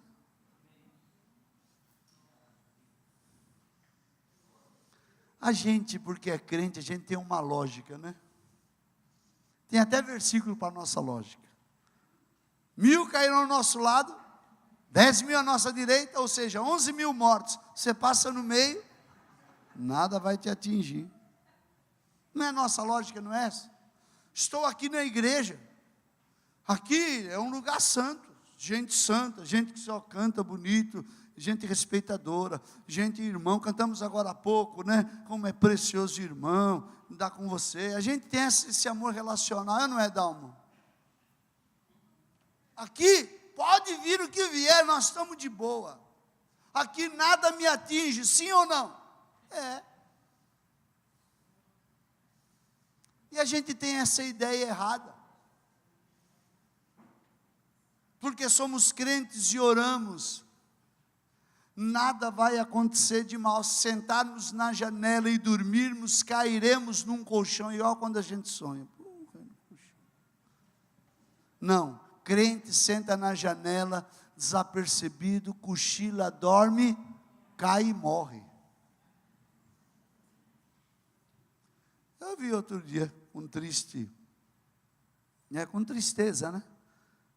A gente, porque é crente, a gente tem uma lógica, né? Tem até versículo para a nossa lógica. 1.000 caíram ao nosso lado, 10.000 à nossa direita, ou seja, 11.000 mortos. Você passa no meio, nada vai te atingir. Não é nossa lógica, não é essa? Estou aqui na igreja, aqui é um lugar santo, gente santa, gente que só canta bonito, gente respeitadora, gente irmão, cantamos agora há pouco, né? Como é precioso irmão, andar com você, a gente tem esse amor relacional, não é, Dalma? Aqui, pode vir o que vier, nós estamos de boa, aqui nada me atinge, sim ou não? É. E a gente tem essa ideia errada, porque somos crentes e oramos, nada vai acontecer de mal, se sentarmos na janela e dormirmos, cairemos num colchão, igual quando a gente sonha. Não, crente senta na janela, desapercebido, cochila, dorme, cai e morre. Eu vi outro dia, com tristeza, né?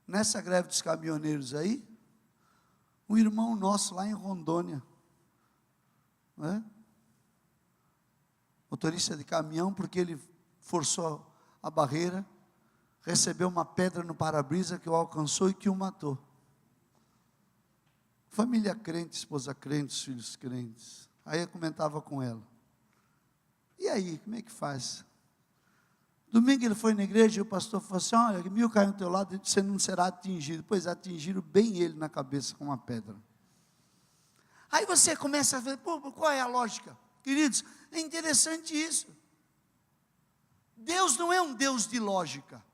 Nessa greve dos caminhoneiros aí, um irmão nosso lá em Rondônia, né? Motorista de caminhão, porque ele forçou a barreira, recebeu uma pedra no para-brisa que o alcançou e que o matou. Família crente, esposa crente, filhos crentes. Aí eu comentava com ela. E aí, como é que faz? Domingo ele foi na igreja e o pastor falou assim, olha, 1000 caiu do teu lado, você não será atingido. Pois atingiram bem ele na cabeça com uma pedra. Aí você começa a ver, qual é a lógica? Queridos, é interessante isso. Deus não é um Deus de lógica.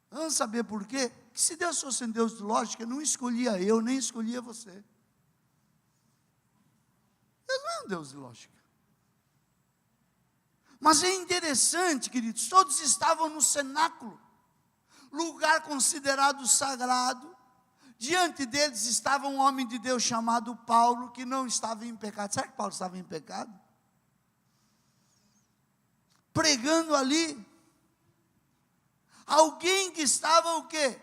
Vamos saber por quê? Que se Deus fosse um Deus de lógica, não escolhia eu, nem escolhia você. Deus não é um Deus de lógica. Mas é interessante, queridos, todos estavam no cenáculo, lugar considerado sagrado. Diante deles estava um homem de Deus chamado Paulo, que não estava em pecado. Será que Paulo estava em pecado? Pregando ali. Alguém que estava o quê?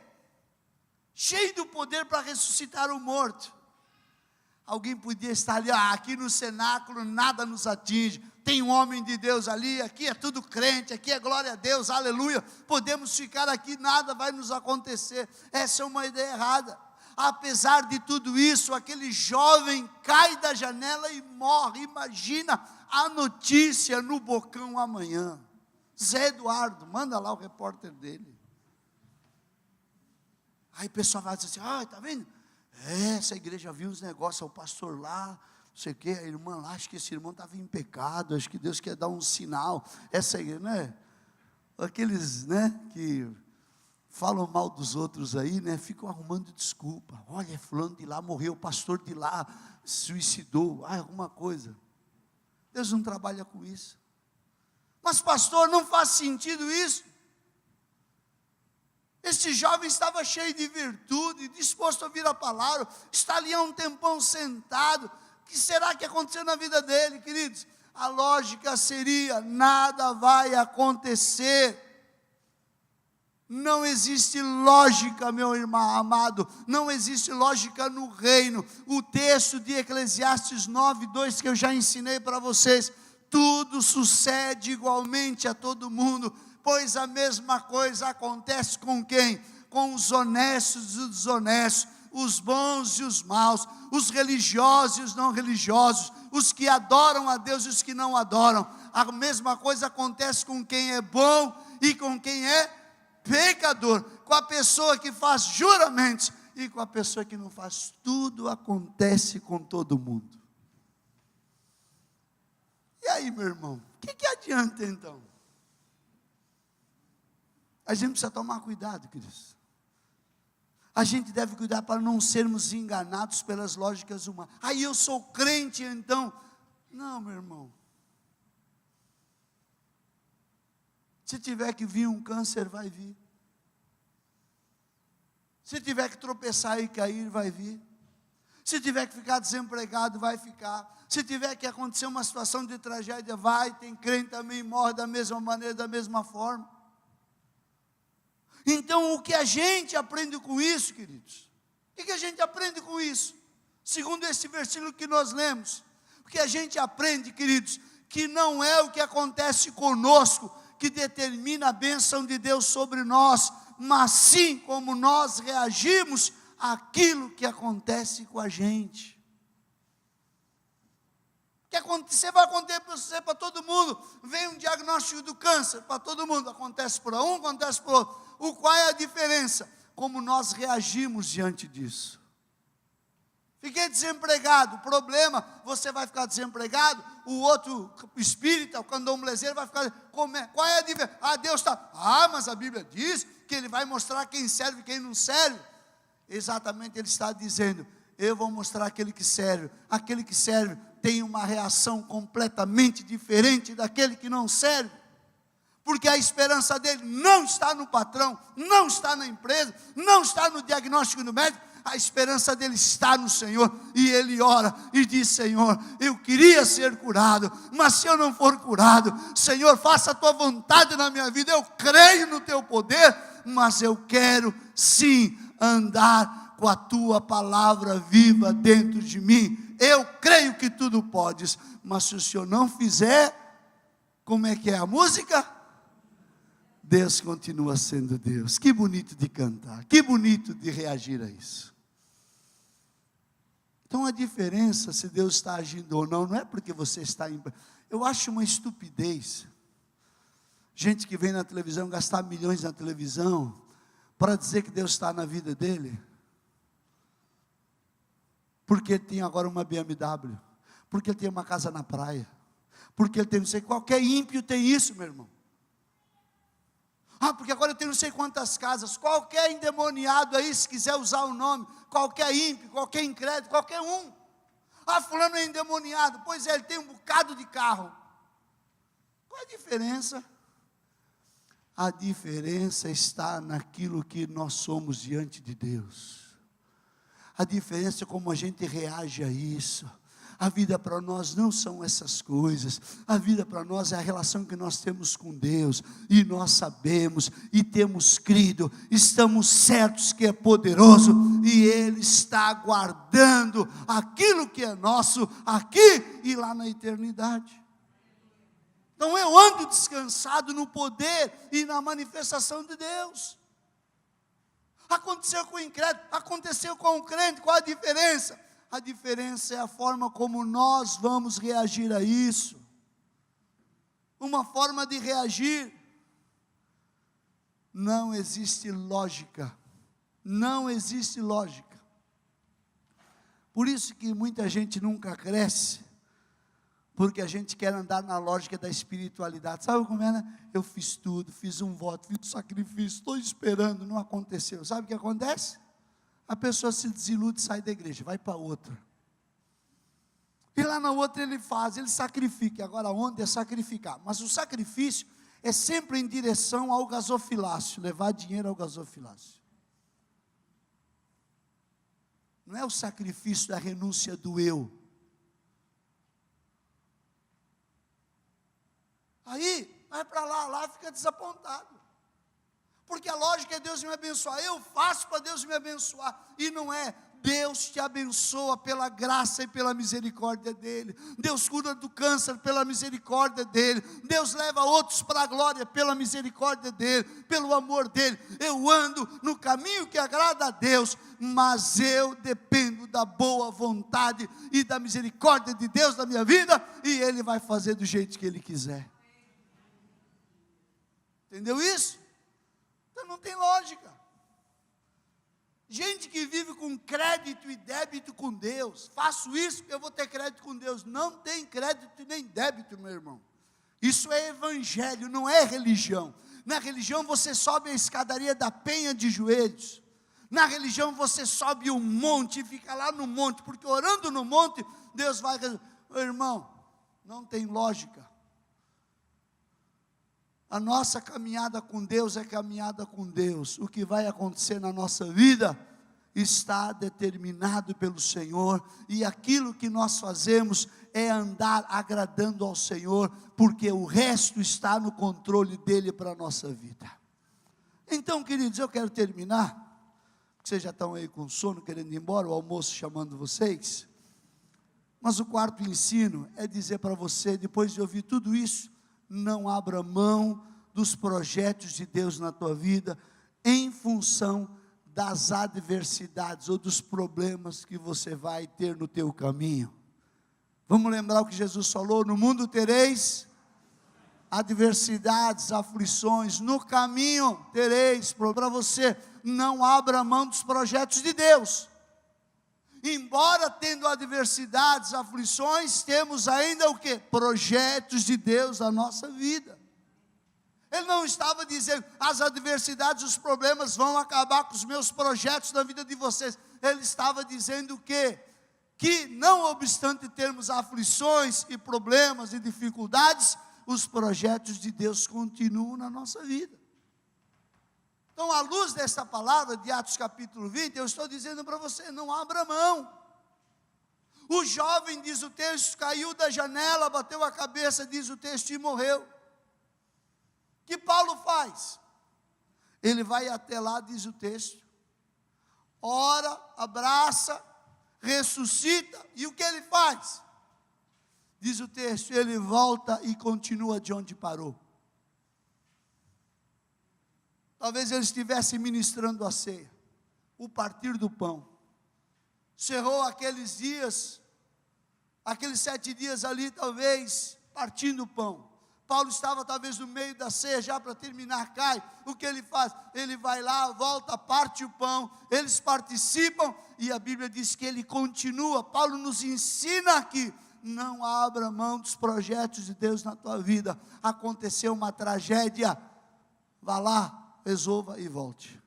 Cheio do poder para ressuscitar o morto. Alguém podia estar ali, aqui no cenáculo nada nos atinge, tem um homem de Deus ali, aqui é tudo crente, aqui é glória a Deus, aleluia, podemos ficar aqui, nada vai nos acontecer. Essa é uma ideia errada. Apesar de tudo isso, aquele jovem cai da janela e morre. Imagina a notícia no Bocão amanhã. Zé Eduardo, manda lá o repórter dele. Aí o pessoal vai dizer assim, tá vendo? Essa igreja viu os negócios, o pastor lá, não sei o que, a irmã lá, acho que esse irmão estava em pecado, acho que Deus quer dar um sinal. Essa igreja, né? Aqueles, né, que falam mal dos outros aí, né, ficam arrumando desculpa. Olha, fulano de lá morreu, o pastor de lá se suicidou, alguma coisa. Deus não trabalha com isso. Mas pastor, não faz sentido isso? Este jovem estava cheio de virtude, disposto a ouvir a palavra, está ali há um tempão sentado. O que será que aconteceu na vida dele, queridos? A lógica seria, nada vai acontecer. Não existe lógica, meu irmão amado, não existe lógica no reino. O texto de Eclesiastes 9:2 que eu já ensinei para vocês, tudo sucede igualmente a todo mundo, pois a mesma coisa acontece com quem? Com os honestos e os desonestos, os bons e os maus, os religiosos e os não religiosos, os que adoram a Deus e os que não adoram. A mesma coisa acontece com quem é bom e com quem é pecador, com a pessoa que faz juramentos e com a pessoa que não faz. Tudo acontece com todo mundo. E aí, meu irmão, o que adianta então? A gente precisa tomar cuidado, queridos. A gente deve cuidar para não sermos enganados pelas lógicas humanas. Aí eu sou crente, então. Não, meu irmão. Se tiver que vir um câncer, vai vir. Se tiver que tropeçar e cair, vai vir. Se tiver que ficar desempregado, vai ficar. Se tiver que acontecer uma situação de tragédia, vai. Tem crente também, morre da mesma maneira, da mesma forma. Então, o que a gente aprende com isso, queridos? O que a gente aprende com isso? Segundo esse versículo que nós lemos. O Porque a gente aprende, queridos, que não é o que acontece conosco que determina a bênção de Deus sobre nós, mas sim como nós reagimos àquilo que acontece com a gente. O que acontecer vai acontecer para todo mundo. Vem um diagnóstico do câncer para todo mundo. Acontece para um, acontece para o outro. Qual é a diferença? Como nós reagimos diante disso. Fiquei desempregado. Problema, você vai ficar desempregado. O outro espírita, o candomblezeiro vai ficar... Qual é a diferença? Deus está... mas a Bíblia diz que Ele vai mostrar quem serve e quem não serve. Exatamente, Ele está dizendo... Eu vou mostrar aquele que serve. Aquele que serve tem uma reação completamente diferente daquele que não serve. Porque a esperança dele não está no patrão, não está na empresa, não está no diagnóstico do médico. A esperança dele está no Senhor. E ele ora e diz: Senhor, eu queria ser curado, mas se eu não for curado, Senhor, faça a tua vontade na minha vida. Eu creio no teu poder, mas eu quero sim andar com a tua palavra viva dentro de mim. Eu creio que tudo podes, mas se o Senhor não fizer, como é que é a música? Deus continua sendo Deus. Que bonito de cantar, que bonito de reagir a isso. Então a diferença se Deus está agindo ou não é porque você está em... Eu acho uma estupidez gente que vem na televisão gastar milhões na televisão para dizer que Deus está na vida dele. Porque ele tem agora uma BMW, porque ele tem uma casa na praia, porque ele tem não sei, qualquer ímpio tem isso, meu irmão. Porque agora eu tenho não sei quantas casas. Qualquer endemoniado aí, se quiser usar o nome, qualquer ímpio, qualquer incrédulo, qualquer um. Fulano é endemoniado. Pois é, ele tem um bocado de carro. Qual a diferença? A diferença está naquilo que nós somos diante de Deus. A diferença é como a gente reage a isso. A vida para nós não são essas coisas. A vida para nós é a relação que nós temos com Deus. E nós sabemos e temos crido, estamos certos que é poderoso. E Ele está guardando aquilo que é nosso aqui e lá na eternidade. Então eu ando descansado no poder e na manifestação de Deus. Aconteceu com o incrédulo, aconteceu com o crente. Qual a diferença? A diferença é a forma como nós vamos reagir a isso. Uma forma de reagir. Não existe lógica. Não existe lógica. Por isso que muita gente nunca cresce. Porque a gente quer andar na lógica da espiritualidade. Sabe como é, né? Eu fiz tudo, fiz um voto, fiz um sacrifício, estou esperando, não aconteceu. Sabe o que acontece? A pessoa se desilude e sai da igreja, vai para outra. E lá na outra ele sacrifica. Agora onde é sacrificar? Mas o sacrifício é sempre em direção ao gasofilácio, levar dinheiro ao gasofilácio. Não é o sacrifício da renúncia do eu. Aí, vai para lá fica desapontado. Porque a lógica é Deus me abençoar. Eu faço para Deus me abençoar. E não é. Deus te abençoa pela graça e pela misericórdia dEle. Deus cura do câncer pela misericórdia dEle. Deus leva outros para a glória pela misericórdia dEle, pelo amor dEle. Eu ando no caminho que agrada a Deus, mas eu dependo da boa vontade e da misericórdia de Deus na minha vida, e Ele vai fazer do jeito que Ele quiser. Entendeu isso? Então não tem lógica. Gente que vive com crédito e débito com Deus. Faço isso porque eu vou ter crédito com Deus. Não tem crédito nem débito, meu irmão. Isso é evangelho, não é religião. Na religião você sobe a escadaria da penha de joelhos. Na religião você sobe um monte e fica lá no monte. Porque orando no monte, Deus vai... Meu irmão, não tem lógica. A nossa caminhada com Deus é caminhada com Deus. O que vai acontecer na nossa vida está determinado pelo Senhor. E aquilo que nós fazemos é andar agradando ao Senhor, porque o resto está no controle dEle para a nossa vida. Então, queridos, eu quero terminar, porque vocês já estão aí com sono, querendo ir embora, o almoço chamando vocês. Mas o quarto ensino é dizer para você, depois de ouvir tudo isso, não abra mão dos projetos de Deus na tua vida, em função das adversidades ou dos problemas que você vai ter no teu caminho. Vamos lembrar o que Jesus falou: no mundo tereis adversidades, aflições, no caminho tereis. Para você, não abra mão dos projetos de Deus. Embora tendo adversidades, aflições, temos ainda o quê? Projetos de Deus na nossa vida. Ele não estava dizendo, as adversidades, os problemas vão acabar com os meus projetos na vida de vocês. Ele estava dizendo o quê? Que não obstante termos aflições e problemas e dificuldades, os projetos de Deus continuam na nossa vida. Então, à luz dessa palavra de Atos capítulo 20, eu estou dizendo para você, não abra mão. O jovem, diz o texto, caiu da janela, bateu a cabeça, diz o texto, e morreu. O que Paulo faz? Ele vai até lá, diz o texto, ora, abraça, ressuscita, e o que ele faz? Diz o texto, ele volta e continua de onde parou. Talvez ele estivesse ministrando a ceia, o partir do pão. Cerrou aqueles dias, aqueles 7 dias ali, talvez, partindo o pão. Paulo estava talvez no meio da ceia, já para terminar, cai. O que ele faz? Ele vai lá, volta, parte o pão, eles participam, e a Bíblia diz que ele continua. Paulo nos ensina aqui, não abra mão dos projetos de Deus na tua vida. Aconteceu uma tragédia, vá lá, resolva e volte.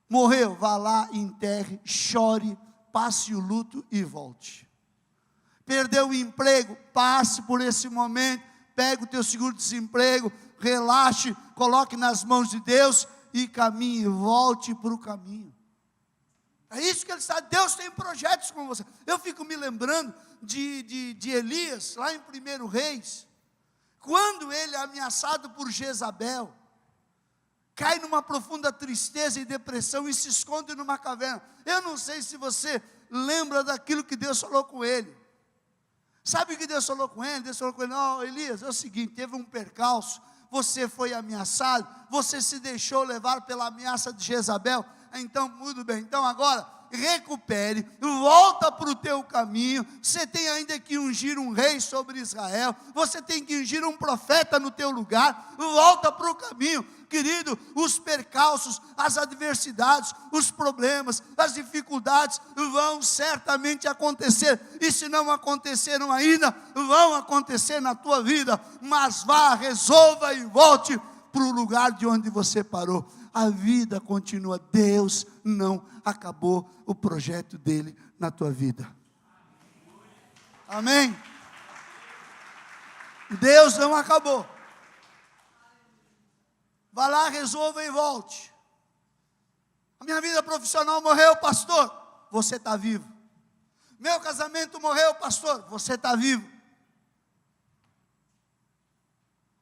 Morreu, vá lá, enterre, chore, passe o luto e volte. Perdeu o emprego, passe por esse momento, pegue o teu seguro-desemprego, relaxe, coloque nas mãos de Deus e caminhe, volte para o caminho. É isso que ele está, Deus tem projetos com você. Eu fico me lembrando de Elias, lá em 1 Reis, quando ele é ameaçado por Jezabel, cai numa profunda tristeza e depressão e se esconde numa caverna. Eu não sei se você lembra daquilo que Deus falou com ele. Sabe o que Deus falou com ele? Deus falou com ele, não, Elias, é o seguinte, teve um percalço, você foi ameaçado, você se deixou levar pela ameaça de Jezabel, então, muito bem, então agora, recupere, volta para o teu caminho, você tem ainda que ungir um rei sobre Israel, você tem que ungir um profeta no teu lugar, volta para o caminho. Querido, os percalços, as adversidades, os problemas, as dificuldades vão certamente acontecer, e se não aconteceram ainda, vão acontecer na tua vida, mas vá, resolva e volte para o lugar de onde você parou. A vida continua, Deus não acabou o projeto dele na tua vida. Amém? Deus não acabou. Vá lá, resolva e volte. A minha vida profissional morreu, pastor. Você está vivo. Meu casamento morreu, pastor. Você está vivo.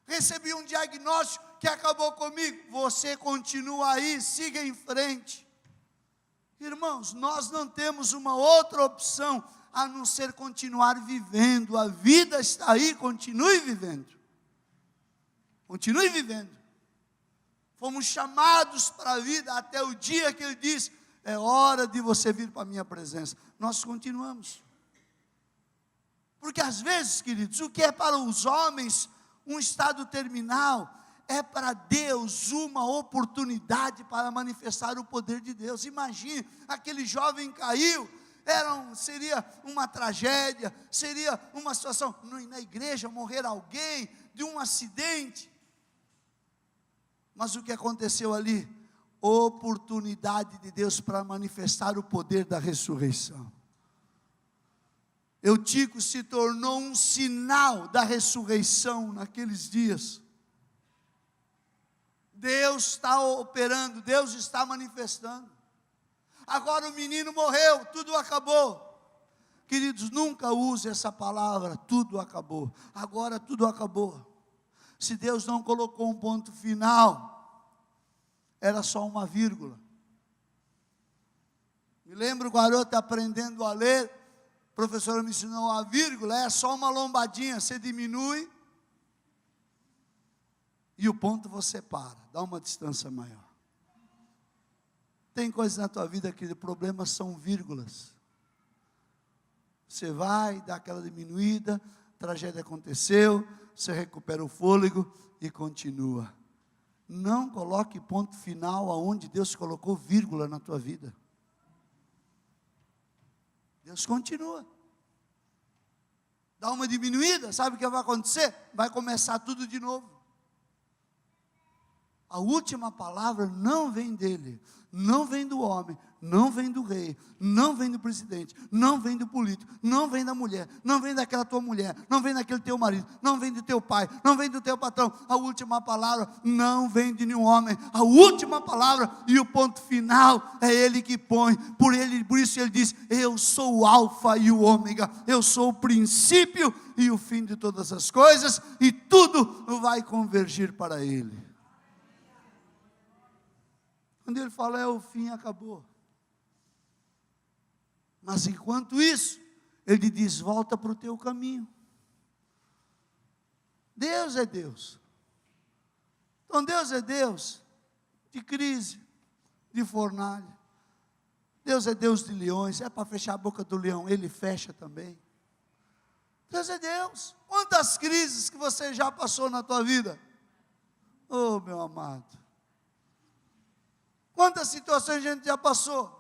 Recebi um diagnóstico que acabou comigo. Você continua aí, siga em frente. Irmãos, nós não temos uma outra opção a não ser continuar vivendo. A vida está aí, continue vivendo. Continue vivendo. Fomos chamados para a vida até o dia que Ele disse, é hora de você vir para a minha presença. Nós continuamos. Porque às vezes, queridos, o que é para os homens um estado terminal, é para Deus uma oportunidade para manifestar o poder de Deus. Imagine, aquele jovem caiu, seria uma tragédia, seria uma situação, na igreja morrer alguém, de um acidente. Mas o que aconteceu ali? Oportunidade de Deus para manifestar o poder da ressurreição. Eutico se tornou um sinal da ressurreição naqueles dias. Deus está operando, Deus está manifestando. Agora o menino morreu, tudo acabou. Queridos, nunca use essa palavra, tudo acabou. Agora tudo acabou. Se Deus não colocou um ponto final, era só uma vírgula. Me lembro o garoto aprendendo a ler, professora me ensinou, a vírgula é só uma lombadinha, você diminui e o ponto você para, dá uma distância maior. Tem coisas na tua vida que o problema são vírgulas. Você vai, dá aquela diminuída, tragédia aconteceu, você recupera o fôlego e continua. Não coloque ponto final aonde Deus colocou vírgula na tua vida. Deus continua. Dá uma diminuída, sabe o que vai acontecer? Vai começar tudo de novo. A última palavra não vem dele, não vem do homem, não vem do rei, não vem do presidente, não vem do político, não vem da mulher, não vem daquela tua mulher, não vem daquele teu marido, não vem do teu pai, não vem do teu patrão. A última palavra não vem de nenhum homem. A última palavra e o ponto final é ele que põe. Por isso ele diz: eu sou o alfa e o ômega, eu sou o princípio e o fim de todas as coisas, e tudo vai convergir para ele. Quando ele fala, o fim acabou. Mas enquanto isso, ele diz, volta para o teu caminho. Deus é Deus. Então Deus é Deus de crise, de fornalha. Deus é Deus de leões. É para fechar a boca do leão, ele fecha também. Deus é Deus. Quantas crises que você já passou na tua vida? Oh, meu amado. Quantas situações a gente já passou?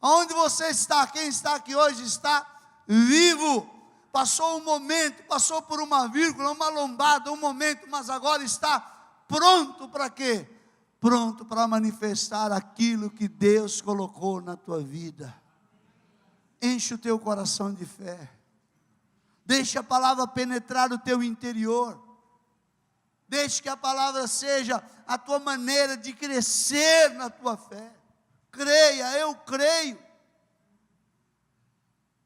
Aonde você está, quem está aqui hoje está vivo. Passou um momento, passou por uma vírgula, uma lombada, um momento, mas agora está pronto para quê? Pronto para manifestar aquilo que Deus colocou na tua vida. Enche o teu coração de fé. Deixa a palavra penetrar o teu interior. Deixe que a palavra seja a tua maneira de crescer na tua fé. Creia, eu creio.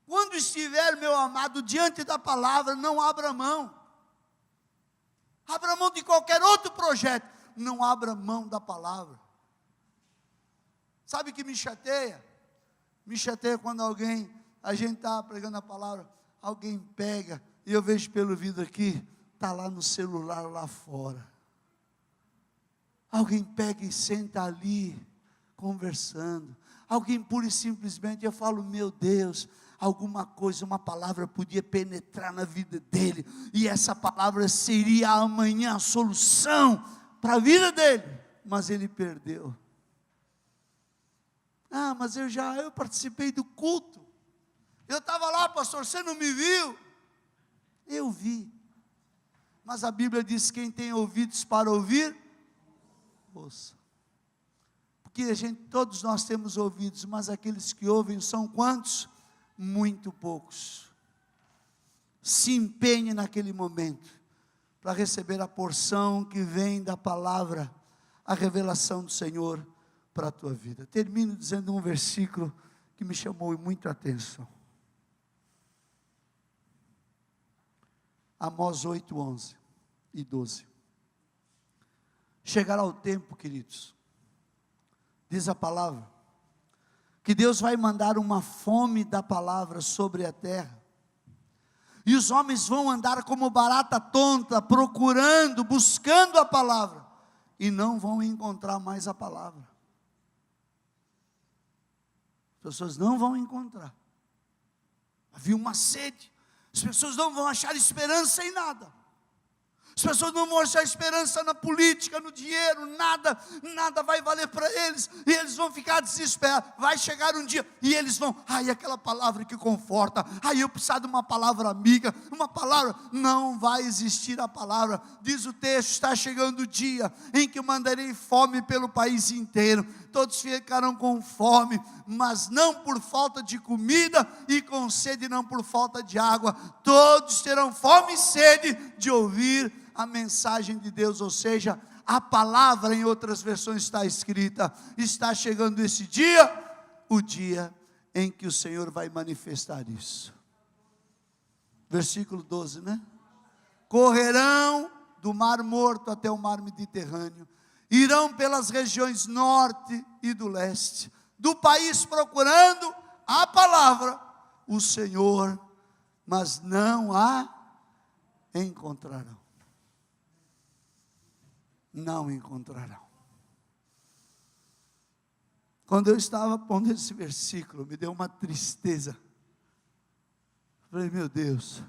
Quando estiver, meu amado, diante da palavra, não abra mão. Abra mão de qualquer outro projeto. Não abra mão da palavra. Sabe o que me chateia? Me chateia quando a gente está pregando a palavra, alguém pega, e eu vejo pelo vidro aqui, está lá no celular lá fora. Alguém pega e senta ali, conversando. Alguém pura e simplesmente, eu falo, meu Deus, alguma coisa, uma palavra podia penetrar na vida dele, e essa palavra seria amanhã a solução para a vida dele, mas ele perdeu. Mas eu participei do culto, eu estava lá, pastor, você não me viu? Eu vi. Mas a Bíblia diz, quem tem ouvidos para ouvir, ouça. Porque todos nós temos ouvidos, mas aqueles que ouvem são quantos? Muito poucos. Se empenhe naquele momento, para receber a porção que vem da palavra, a revelação do Senhor para a tua vida. Termino dizendo um versículo que me chamou muita atenção. Amós 8, 11 e 12. Chegará o tempo, queridos, diz a palavra, que Deus vai mandar uma fome da palavra sobre a terra, e os homens vão andar como barata tonta, procurando, buscando a palavra, e não vão encontrar mais a palavra. As pessoas não vão encontrar. Havia uma sede. As pessoas não vão achar esperança em nada. As pessoas não vão achar esperança na política, no dinheiro, nada vai valer para eles, e eles vão ficar desesperados. Vai chegar um dia, e eles vão, aquela palavra que conforta, eu preciso de uma palavra amiga, uma palavra, não vai existir a palavra. Diz o texto, está chegando o dia, em que eu mandarei fome pelo país inteiro, todos ficarão com fome, mas não por falta de comida, e com sede não por falta de água, todos terão fome e sede de ouvir a mensagem de Deus, ou seja, a palavra. Em outras versões está escrita, está chegando esse dia, o dia em que o Senhor vai manifestar isso. Versículo 12, né? Correrão do mar morto até o mar Mediterrâneo, irão pelas regiões norte e do leste, do país procurando a palavra, o Senhor, mas não a encontrarão. Não encontrarão. Quando eu estava pondo esse versículo, me deu uma tristeza. Falei, meu Deus,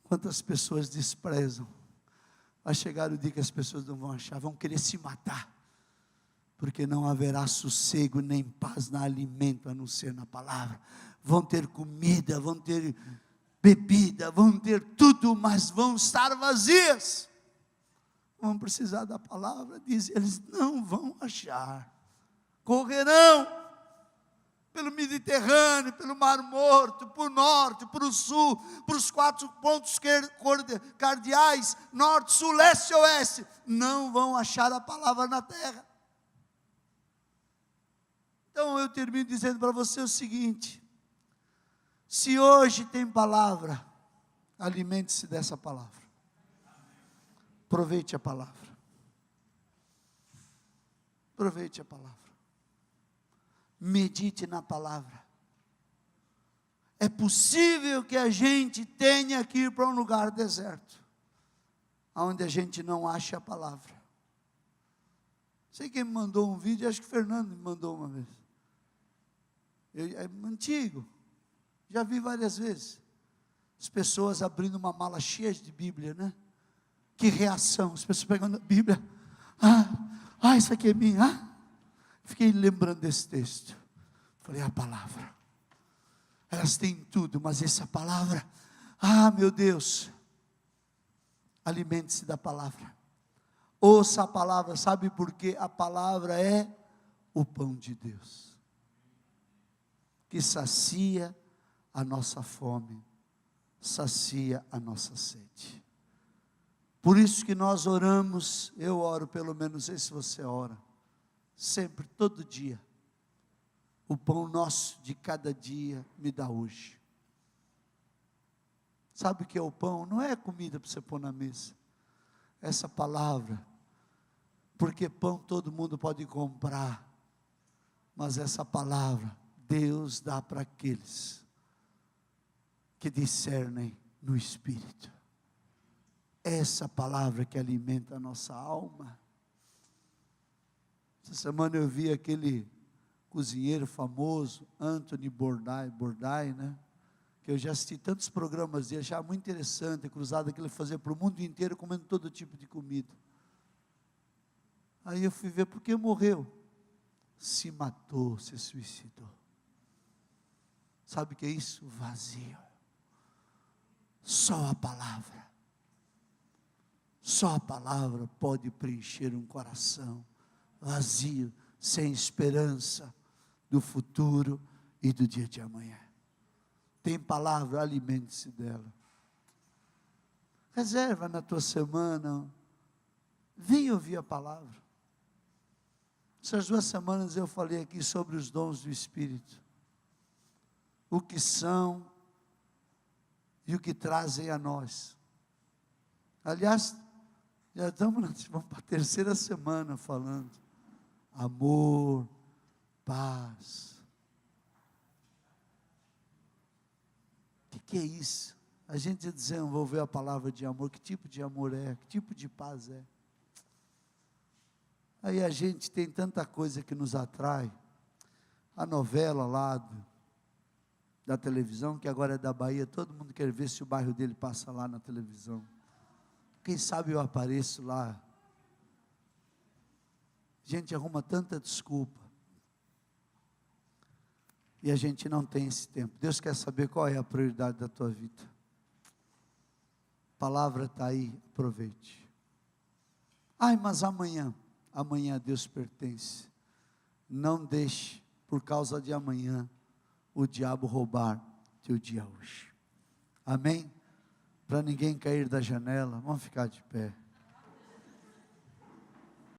quantas pessoas desprezam. Vai chegar o dia que as pessoas não vão achar, vão querer se matar, porque não haverá sossego nem paz, nem alimento, a não ser na palavra. Vão ter comida, vão ter bebida, vão ter tudo, mas vão estar vazias. Vão precisar da palavra, diz, eles não vão achar. Correrão pelo Mediterrâneo, pelo Mar Morto, para o norte, para o sul, para os 4 pontos cardeais, norte, sul, leste e oeste, não vão achar a palavra na terra. Então eu termino dizendo para você o seguinte: se hoje tem palavra, alimente-se dessa palavra. Aproveite a palavra. Aproveite a palavra. Medite na palavra. É possível que a gente tenha que ir para um lugar deserto, onde a gente não acha a palavra. Sei quem me mandou um vídeo, acho que o Fernando me mandou uma vez. É antigo, já vi várias vezes. As pessoas abrindo uma mala cheia de Bíblia, né? Que reação, as pessoas pegando a Bíblia, isso aqui é minha, fiquei lembrando desse texto, falei, a palavra, elas têm tudo, mas essa palavra, meu Deus, alimente-se da palavra, ouça a palavra, sabe por quê? A palavra é o pão de Deus, que sacia a nossa fome, sacia a nossa sede. Por isso que nós oramos, eu oro pelo menos, não sei se você ora, sempre, todo dia, o pão nosso de cada dia me dá hoje. Sabe o que é o pão? Não é comida para você pôr na mesa, essa palavra, porque pão todo mundo pode comprar, mas essa palavra, Deus dá para aqueles que discernem no Espírito. Essa palavra que alimenta a nossa alma. Essa semana eu vi aquele cozinheiro famoso, Anthony Bourdain, né? Que eu já assisti tantos programas dele, achava muito interessante, a cruzada que ele fazia para o mundo inteiro, comendo todo tipo de comida. Aí eu fui ver por que morreu. Se matou, se suicidou. Sabe o que é isso? Vazio. Só a palavra. Só a palavra pode preencher um coração vazio, sem esperança do futuro e do dia de amanhã. Tem palavra, alimente-se dela. Reserva na tua semana, vem ouvir a palavra. Essas 2 semanas eu falei aqui sobre os dons do Espírito, o que são e o que trazem a nós. Aliás, já vamos para a 3ª semana falando. Amor, paz. O que é isso? A gente desenvolveu a palavra de amor. Que tipo de amor é? Que tipo de paz é? Aí a gente tem tanta coisa que nos atrai. A novela lá da televisão, que agora é da Bahia, todo mundo quer ver se o bairro dele passa lá na televisão. Quem sabe eu apareço lá. A gente arruma tanta desculpa. E a gente não tem esse tempo. Deus quer saber qual é a prioridade da tua vida. A palavra está aí, aproveite. Mas amanhã a Deus pertence. Não deixe, por causa de amanhã, o diabo roubar teu dia hoje. Amém? Para ninguém cair da janela, vamos ficar de pé.